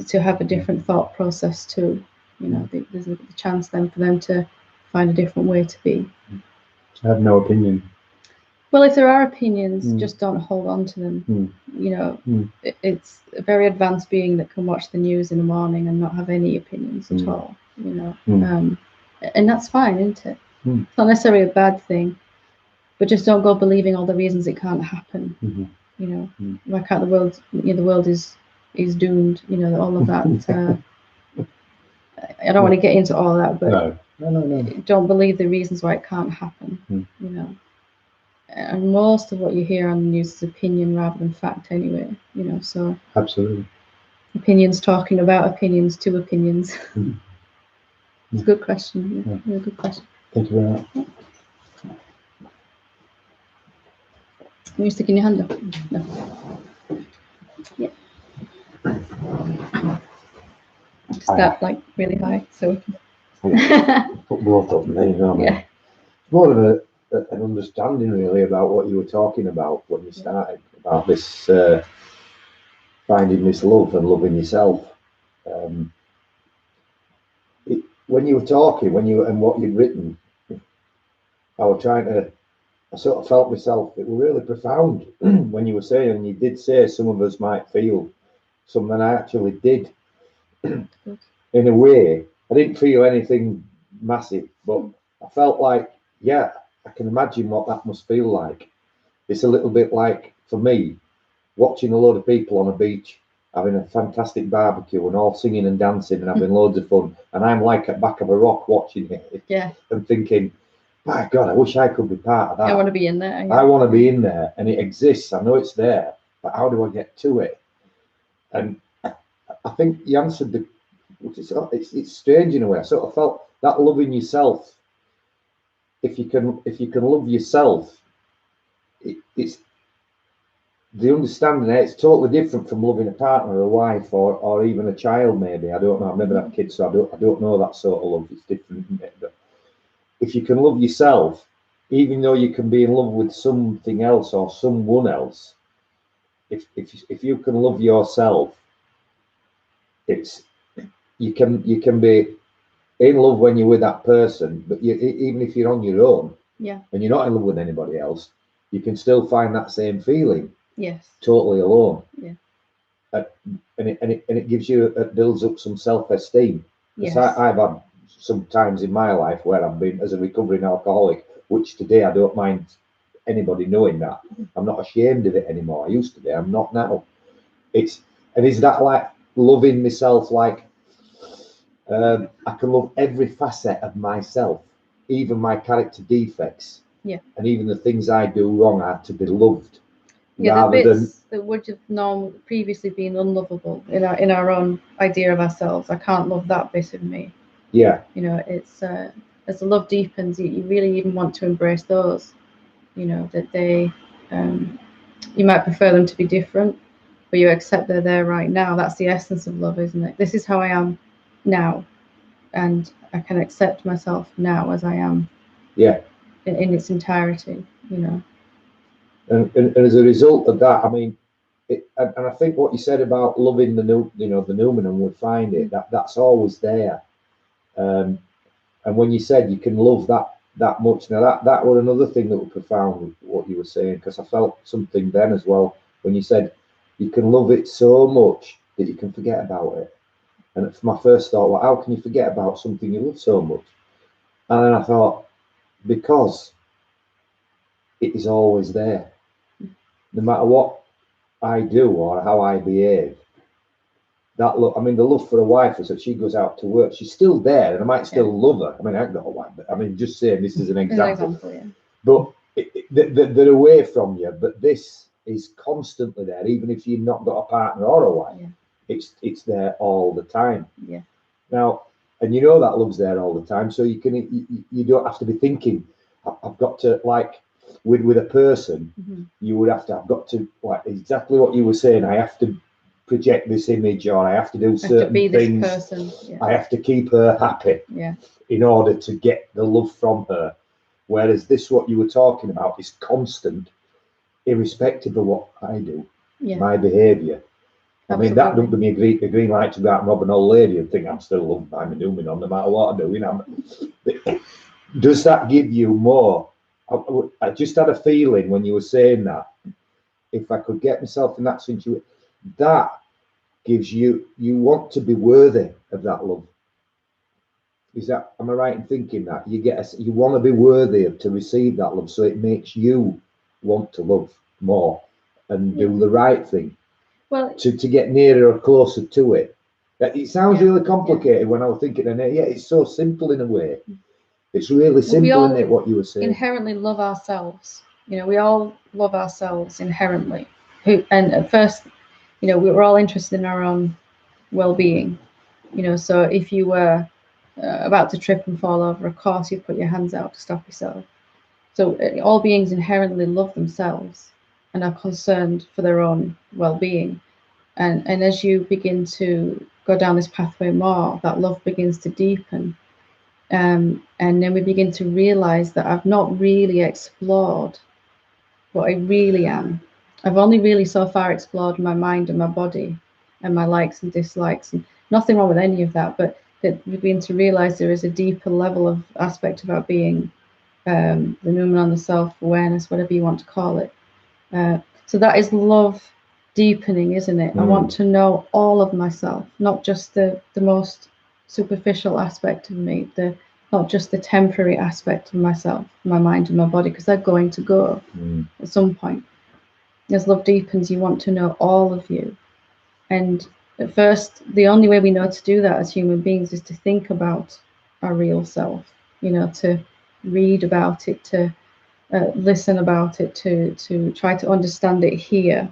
to have a different thought process too. There's a chance then for them to find a different way to be.
I have no opinion.
Well, if there are opinions, just don't hold on to them. It's a very advanced being that can watch the news in the morning and not have any opinions at all. And that's fine, isn't it? It's not necessarily a bad thing, but just don't go believing all the reasons it can't happen. Why can't the world? The world is doomed. All of that. I don't want to get into all of that, but
no.
Don't believe the reasons why it can't happen. And most of what you hear on the news is opinion rather than fact, anyway. So
Absolutely.
Opinions talking about opinions to opinions. It's a good question. Yeah, good question.
Thank you very much.
Are you sticking your hand up? No. Yeah. Start like really high, so.
Put both of them there,
Yeah.
It's more of an understanding really about what you were talking about when you started, about this finding this love and loving yourself. When you were talking, and what you'd written, I sort of felt myself, it was really profound when you were saying, and you did say some of us might feel something. I actually did. In a way, I didn't feel anything massive, but I felt like, yeah, I can imagine what that must feel like. It's a little bit like, for me, watching a load of people on a beach having a fantastic barbecue and all singing and dancing and having loads of fun, and I'm like at the back of a rock watching it, and thinking, my God, I wish I could be part of that.
I want to be in there.
I want to be in there, and it exists. I know it's there, but how do I get to it? And I think you answered it's strange in a way. I sort of felt that loving yourself. If you can love yourself, it's the understanding there. It's totally different from loving a partner, or a wife, or even a child. Maybe, I don't know. I've never had kids, so I don't know that sort of love. It's different, isn't it? But if you can love yourself, even though you can be in love with something else or someone else, if you can love yourself, you can be in love when you're with that person, but even if you're on your own, and you're not in love with anybody else, you can still find that same feeling.
Yes.
Totally alone.
Yeah.
And it gives you, it builds up some self-esteem. Yes. I've had some times in my life where I've been as a recovering alcoholic, which today I don't mind anybody knowing that. I'm not ashamed of it anymore. I used to be. I'm not now. Is that like loving myself? Like I can love every facet of myself, even my character defects.
Yeah.
And even the things I do wrong are to be loved.
Yeah, the bits that would have known previously been unlovable in our own idea of ourselves. I can't love that bit of me.
Yeah.
It's as the love deepens, you really even want to embrace those. That they, you might prefer them to be different, but you accept they're there right now. That's the essence of love, isn't it? This is how I am now. and I can accept myself now as I am.
Yeah.
In its entirety, you know.
And as a result of that, I mean, and I think what you said about loving the new, you know, the Numinum would find it, that's always there. And when you said you can love that much, now that was another thing that was profound with what you were saying, because I felt something then as well when you said you can love it so much that you can forget about it. And my first thought, well, how can you forget about something you love so much? And then I thought, because it is always there. No matter what I do or how I behave, that look, I mean, the love for a wife is that she goes out to work, she's still there, and I might still love her. I mean, I ain't got a wife, but I mean, just saying this is an example.
Yeah.
But they're away from you, but this is constantly there, even if you've not got a partner or a wife. Yeah. It's there all the time.
Yeah.
Now, and you know that love's there all the time, so you don't have to be thinking, I've got to, like with a person, you would have to, I've got to, like exactly what you were saying, I have to project this image, or I have to do certain things.
This person. Yeah.
I have to keep her happy in order to get the love from her. Whereas this, what you were talking about, is constant, irrespective of what I do, my behaviour. I mean, that don't give me a green light to go out and rob an old lady and think I'm still loved by my Numinum no matter what I do. You know, does that give you more? I just had a feeling when you were saying that, if I could get myself in that situation, that gives you want to be worthy of that love. Is that, am I right in thinking that you want to be worthy to receive that love, so it makes you want to love more and do the right thing, well, to get nearer or closer to it. It sounds really complicated when I was thinking, and it's so simple in a way. It's really simple, isn't it, what you were saying?
Inherently love ourselves. You know, we all love ourselves inherently. And at first, you know, we were all interested in our own well-being. You know, so if you were about to trip and fall over, of course, you'd put your hands out to stop yourself. So all beings inherently love themselves and are concerned for their own well-being. And as you begin to go down this pathway more, that love begins to deepen. And then we begin to realize that I've not really explored what I really am. I've only really so far explored my mind and my body and my likes and dislikes, and nothing wrong with any of that, but that we begin to realize there is a deeper level of aspect about being, the Numinum, the self-awareness, whatever you want to call it. So that is love deepening, isn't it? I want to know all of myself, not just the most superficial aspect of me, not just the temporary aspect of myself, my mind and my body, because they're going to go at some point. As love deepens, you want to know all of you. And at first, the only way we know to do that as human beings is to think about our real self, you know, to read about it, to listen about it, to try to understand it here.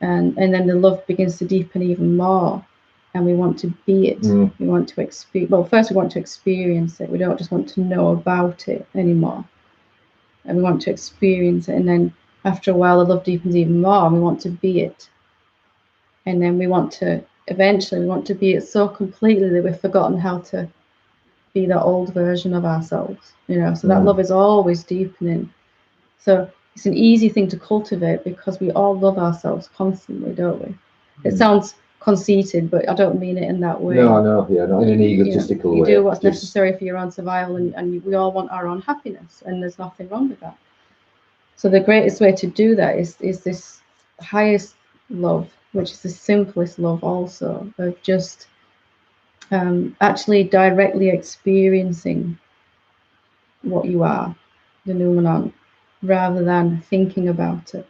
And then the love begins to deepen even more. And we want to be it. We want to experience. Well, first we want to experience it. We don't just want to know about it anymore. And we want to experience it. And then after a while, the love deepens even more. And we want to be it. And then we want to eventually be it so completely that we've forgotten how to be that old version of ourselves. You know. So that love is always deepening. So it's an easy thing to cultivate because we all love ourselves constantly, don't we? It sounds conceited, but I don't mean it in that way.
No, not in an egotistical way.
You do what's necessary for your own survival, and we all want our own happiness, and there's nothing wrong with that. So the greatest way to do that is this highest love, which is the simplest love also, of just actually directly experiencing what you are, the Numinum, rather than thinking about it.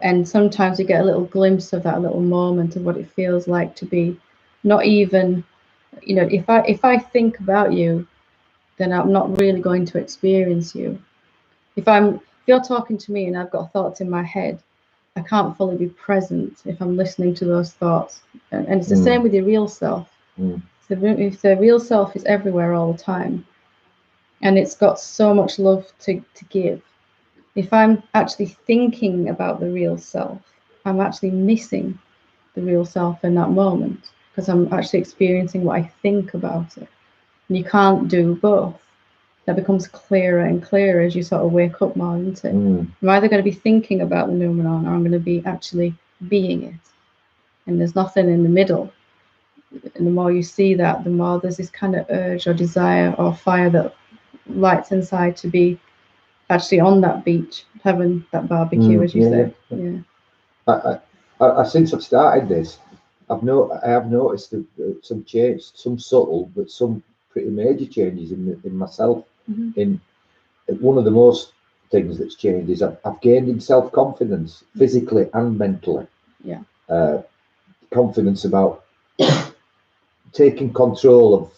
And sometimes you get a little glimpse of that, little moment of what it feels like to be not even, you know, if I think about you, then I'm not really going to experience you. If you're talking to me and I've got thoughts in my head, I can't fully be present if I'm listening to those thoughts. And it's the same with your real self. If the real self is everywhere all the time, and it's got so much love to give. If I'm actually thinking about the real self, I'm actually missing the real self in that moment because I'm actually experiencing what I think about it. and you can't do both. That becomes clearer and clearer as you sort of wake up more, isn't it? I'm either going to be thinking about the noumenon, or I'm going to be actually being it. And there's nothing in the middle. And the more you see that, the more there's this kind of urge or desire or fire that lights inside to be actually on that beach, having that barbecue, as you said. Yeah.
I since I've started this, I have noticed some change, some subtle, but some pretty major changes in myself. In one of the most things that's changed is I've gained in self-confidence, physically and mentally.
Yeah.
Confidence about taking control of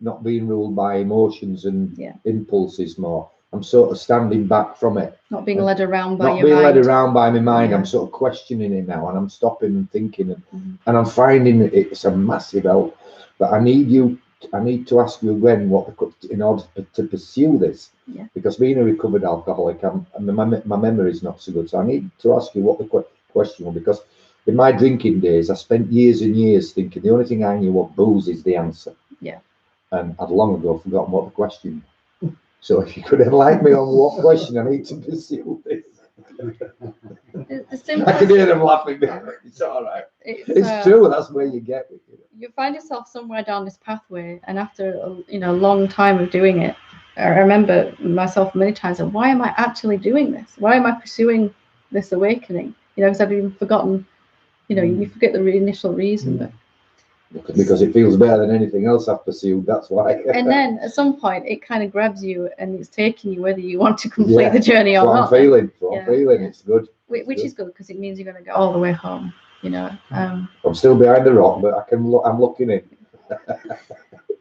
not being ruled by emotions and impulses more. I'm sort of standing back from it.
Not being led around by your mind.
Not being led around by my mind. I'm sort of questioning it now, and I'm stopping and thinking, and I'm finding that it's a massive help. But I need to ask you again in order to pursue this, because being a recovered alcoholic, my memory is not so good. So I need to ask you what the question was, because in my drinking days, I spent years and years thinking the only thing I knew what booze is the answer.
Yeah.
And I'd long ago forgotten what the question was. So if you could enlighten me on what question I need to pursue this. I can hear them laughing. It's all right. It's true. That's where you get it.
You find yourself somewhere down this pathway, and after a long time of doing it, I remember myself many times. Why am I actually doing this? Why am I pursuing this awakening? Because I've even forgotten. You forget the initial reason, but.
Because it feels better than anything else I've pursued, that's why.
And then at some point it kind of grabs you and it's taking you whether you want to complete the journey or not.
I'm feeling. It's good.
Which is good, because it means you're going to go all the way home. I'm
still behind the rock, but I'm looking in.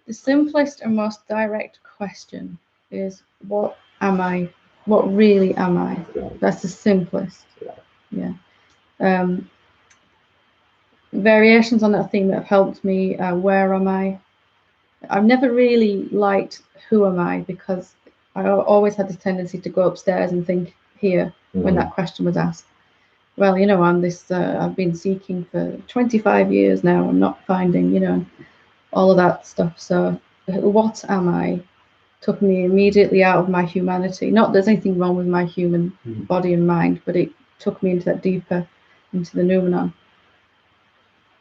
The simplest and most direct question is, what am I? What really am I? That's the simplest. Variations on that theme that have helped me. Where am I? I've never really liked who am I, because I always had this tendency to go upstairs and think here when that question was asked. Well, I'm this, I've been seeking for 25 years now. I'm not finding, all of that stuff. So what am I took me immediately out of my humanity. Not there's anything wrong with my human body and mind, but it took me into that deeper, into the noumenon.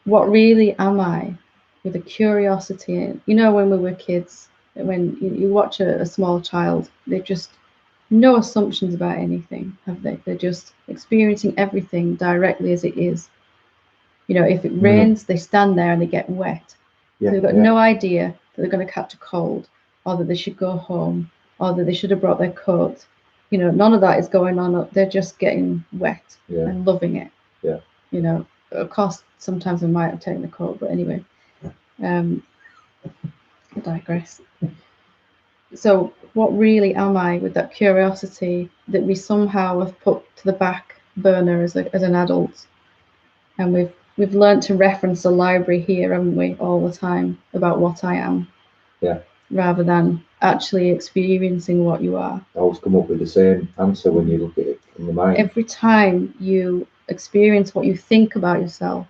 What really am I? With a curiosity. When we were kids, when you watch a small child, they've just no assumptions about anything, have they? They're just experiencing everything directly as it is. If it rains, they stand there and they get wet. They've got no idea that they're going to catch a cold, or that they should go home, or that they should have brought their coat. None of that is going on. They're just getting wet and loving it. Of course, sometimes I might have taken the coat, but anyway. I digress. So what really am I, with that curiosity that we somehow have put to the back burner as an adult? And we've learned to reference the library here, haven't we, all the time, about what I am. Rather than actually experiencing what you are.
I always come up with the same answer when you look at it in the mind.
Every time you experience what you think about yourself,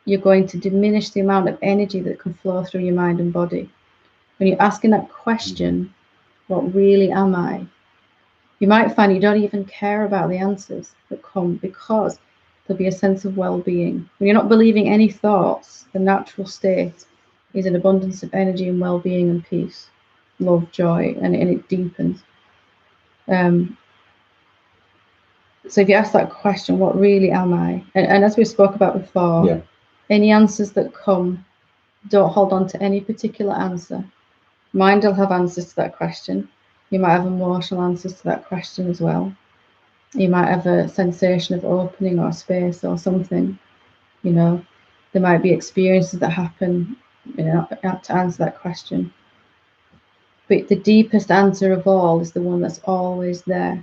you're going to diminish the amount of energy that can flow through your mind and body. When you're asking that question, what really am I? You might find you don't even care about the answers that come, because there'll be a sense of well-being. When you're not believing any thoughts, the natural state is an abundance of energy and well-being and peace, love, joy, and it deepens. So if you ask that question, what really am I? And as we spoke about before, any answers that come, don't hold on to any particular answer. Mind will have answers to that question. You might have emotional answers to that question as well. You might have a sensation of opening or space or something. There might be experiences that happen, to answer that question. But the deepest answer of all is the one that's always there.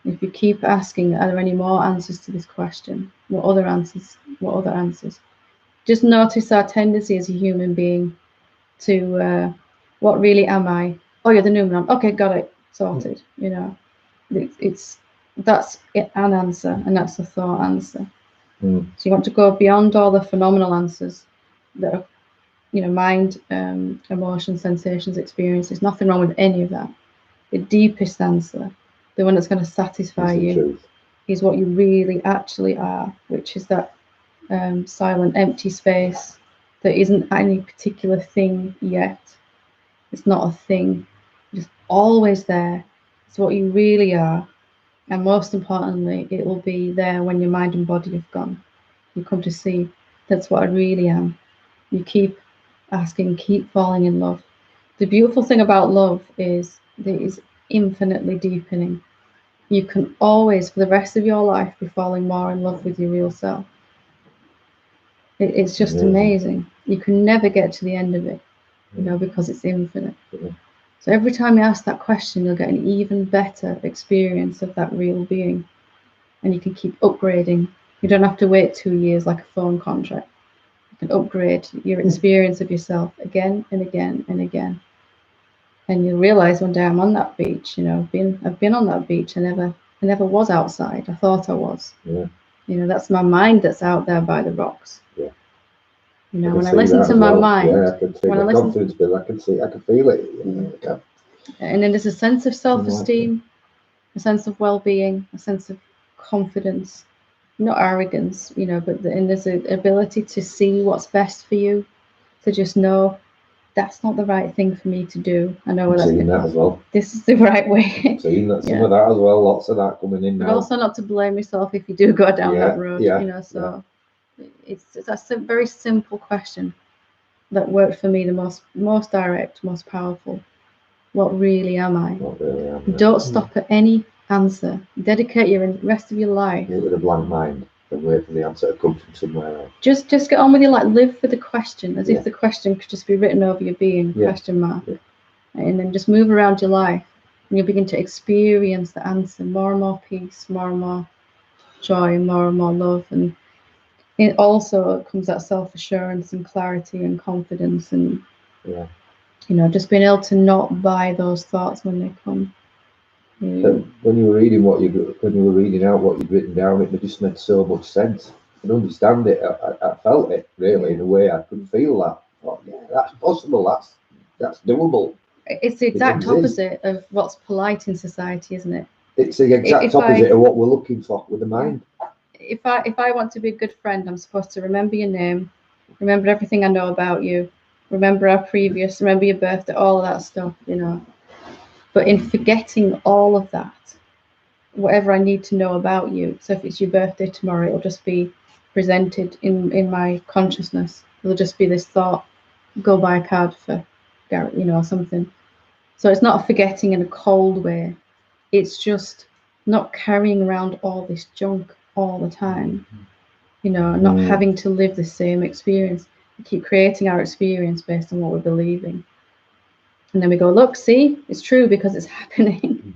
If you keep asking, are there any more answers to this question? What other answers? What other answers? Just notice our tendency as a human being to, what really am I? Oh, you're the noumenon. Okay, got it, sorted. That's an answer, and that's a thought answer. So you want to go beyond all the phenomenal answers that are mind, emotion, sensations, experiences. Nothing wrong with any of that. The deepest answer, the one that's going to satisfy you, is what you really actually are, which is that silent, empty space that isn't any particular thing yet. It's not a thing. It's always there. It's what you really are. And most importantly, it will be there when your mind and body have gone. You come to see that's what I really am. You keep asking, keep falling in love. The beautiful thing about love is that it is infinitely deepening. You can always, for the rest of your life, be falling more in love with your real self. It's just amazing. You can never get to the end of it, because it's infinite. So every time you ask that question, you'll get an even better experience of that real being. And you can keep upgrading. You don't have to wait 2 years like a phone contract. You can upgrade your experience of yourself again and again and again. And you'll realize one day I'm on that beach, I've been on that beach. I never was outside. I thought I was.
Yeah.
That's my mind that's out there by the rocks.
Yeah.
When I listen to my mind,
I can see the confidence build. I can feel it.
And then there's a sense of self-esteem, a sense of well-being, a sense of confidence, not arrogance, but there's an ability to see what's best for you, to just know that's not the right thing for me to do. I know
that as well.
This is the right way.
I'm seeing that some of that as well. Lots of that coming in now.
But also not to blame yourself if you do go down that road. So it's a very simple question that worked for me the most direct, most powerful. What really am I?
What really am I?
Don't stop at any answer. Dedicate your rest of your life.
Get with a blank mind and wait for the answer to come from somewhere else.
Just get on with your life. Live for the question, as if the question could just be written over your being, question mark. Yeah. And then just move around your life, and you'll begin to experience the answer. More and more peace, more and more joy, more and more love. And it also comes that self-assurance and clarity and confidence, and just being able to not buy those thoughts when they come.
So when you were reading out what you'd written down, it just made so much sense. I could understand it. I felt it really in a way. I could feel that. Oh, yeah, that's possible. That's doable.
It's the exact opposite of what's polite in society, isn't it?
It's the exact opposite of what we're looking for with the mind.
If I want to be a good friend, I'm supposed to remember your name, remember everything I know about you, remember remember your birthday, all of that stuff, But in forgetting all of that, whatever I need to know about you, so if it's your birthday tomorrow, it'll just be presented in my consciousness. It'll just be this thought, go buy a card for Garrett, or something. So it's not forgetting in a cold way. It's just not carrying around all this junk all the time, not having to live the same experience. We keep creating our experience based on what we're believing. And then we go, look, see, it's true because it's happening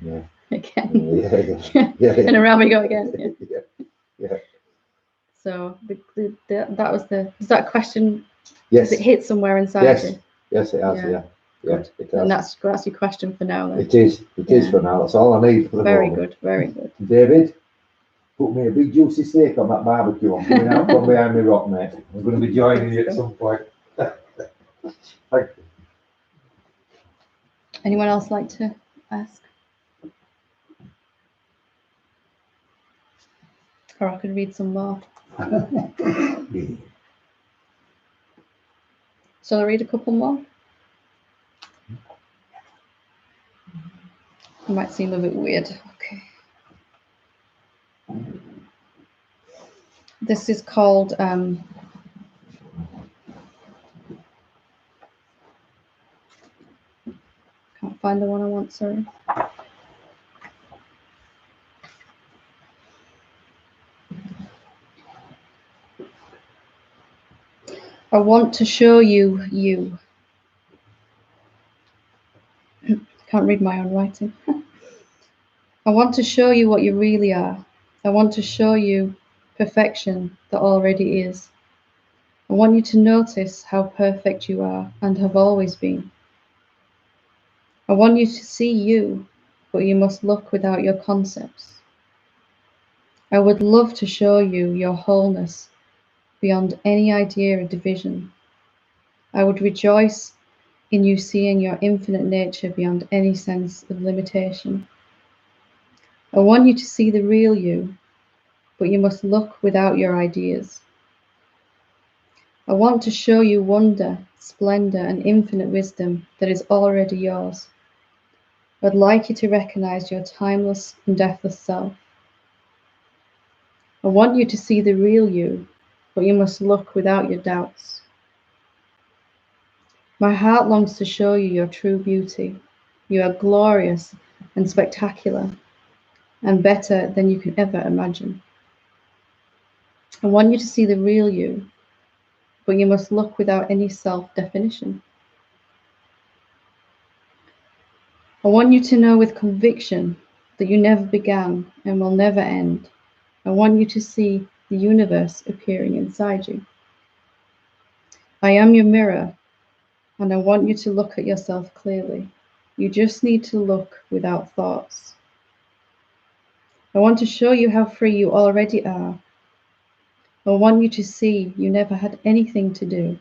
again. And around we go again.
Yeah.
So that was does that question,
yes.
Does it hit somewhere inside you?
Yes, it has, yeah. It has.
And that's your question for now then.
It is for now. That's all I need for the moment.
Very good.
David, put me a big juicy steak on that barbecue. I'm coming out from behind me rock, mate. I'm going to be joining you at some point. Thank you.
Anyone else like to ask? Or I could read some more. Shall I read a couple more? It might seem a bit weird. Okay. This is called can't find the one I want, sorry. I want to show you you. Can't read my own writing. I want to show you what you really are. I want to show you perfection that already is. I want you to notice how perfect you are and have always been. I want you to see you, but you must look without your concepts. I would love to show you your wholeness beyond any idea of division. I would rejoice in you seeing your infinite nature beyond any sense of limitation. I want you to see the real you, but you must look without your ideas. I want to show you wonder, splendor, and infinite wisdom that is already yours. I'd like you to recognize your timeless and deathless self. I want you to see the real you, but you must look without your doubts. My heart longs to show you your true beauty. You are glorious and spectacular, and better than you can ever imagine. I want you to see the real you, but you must look without any self-definition. I want you to know with conviction that you never began and will never end. I want you to see the universe appearing inside you. I am your mirror, and I want you to look at yourself clearly. You just need to look without thoughts. I want to show you how free you already are. I want you to see you never had anything to do.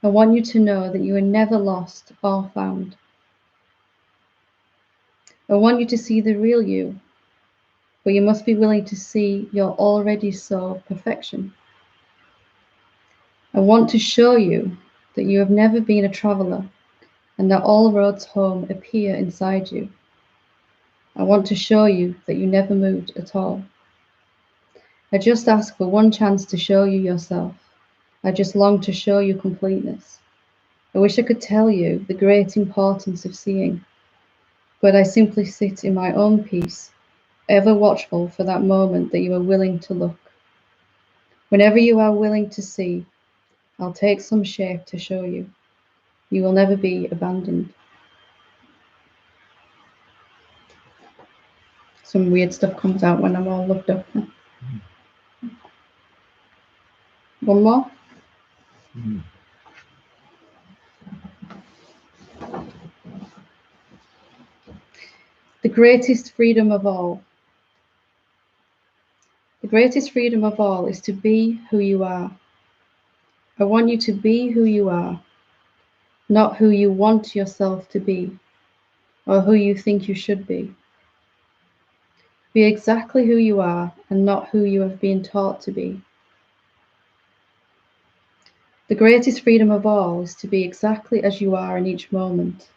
I want you to know that you are never lost or found. I want you to see the real you, but you must be willing to see your already so perfection. I want to show you that you have never been a traveler and that all roads home appear inside you. I want to show you that you never moved at all. I just ask for one chance to show you yourself. I just long to show you completeness. I wish I could tell you the great importance of seeing, but I simply sit in my own peace, ever watchful for that moment that you are willing to look. Whenever you are willing to see, I'll take some shape to show you. You will never be abandoned. Some weird stuff comes out when I'm all looked up. One more? The greatest freedom of all. The greatest freedom of all is to be who you are. I want you to be who you are, not who you want yourself to be, or who you think you should be. Be exactly who you are and not who you have been taught to be. The greatest freedom of all is to be exactly as you are in each moment.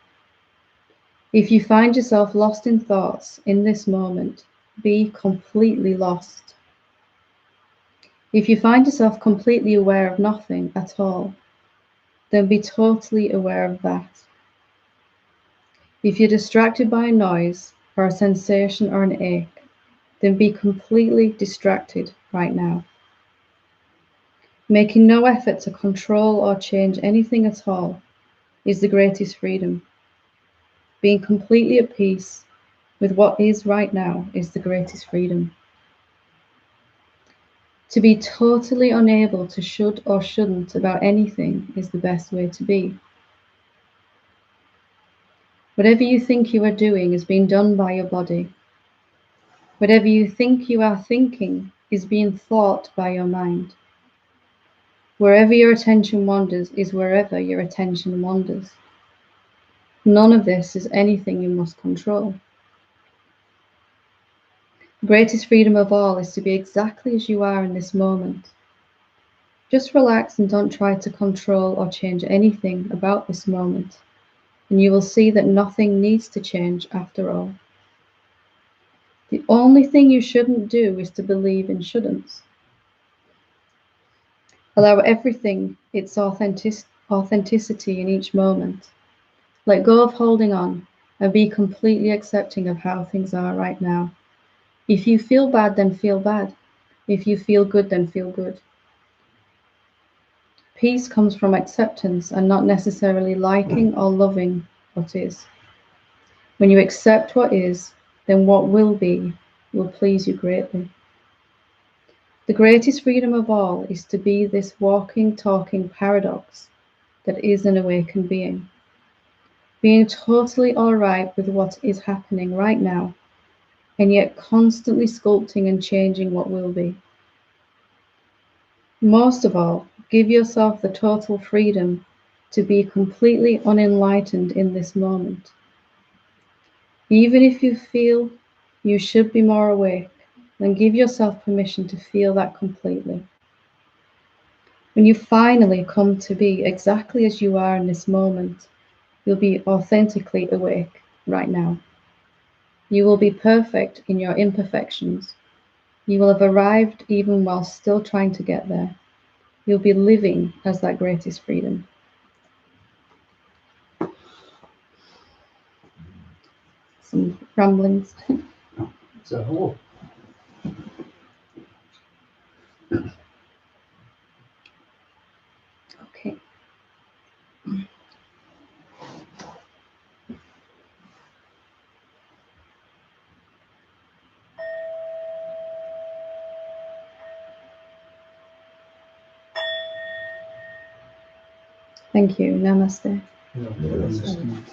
If you find yourself lost in thoughts in this moment, be completely lost. If you find yourself completely aware of nothing at all, then be totally aware of that. If you're distracted by a noise or a sensation or an ache, then be completely distracted right now. Making no effort to control or change anything at all is the greatest freedom. Being completely at peace with what is right now is the greatest freedom. To be totally unable to should or shouldn't about anything is the best way to be. Whatever you think you are doing is being done by your body. Whatever you think you are thinking is being thought by your mind. Wherever your attention wanders is wherever your attention wanders. None of this is anything you must control. The greatest freedom of all is to be exactly as you are in this moment. Just relax and don't try to control or change anything about this moment, and you will see that nothing needs to change after all. The only thing you shouldn't do is to believe in shouldn'ts. Allow everything its authenticity in each moment. Let go of holding on and be completely accepting of how things are right now. If you feel bad, then feel bad. If you feel good, then feel good. Peace comes from acceptance and not necessarily liking or loving what is. When you accept what is, then what will be will please you greatly. The greatest freedom of all is to be this walking, talking paradox that is an awakened being. Being totally all right with what is happening right now, and yet constantly sculpting and changing what will be. Most of all, Give yourself the total freedom to be completely unenlightened in this moment. Even if you feel you should be more awake, then give yourself permission to feel that completely. When you finally come to be exactly as you are in this moment, you'll be authentically awake right now. You will be perfect in your imperfections. You will have arrived even while still trying to get there. You'll be living as that greatest freedom. Some ramblings.
So,
Okay. Thank you. Namaste.
yeah,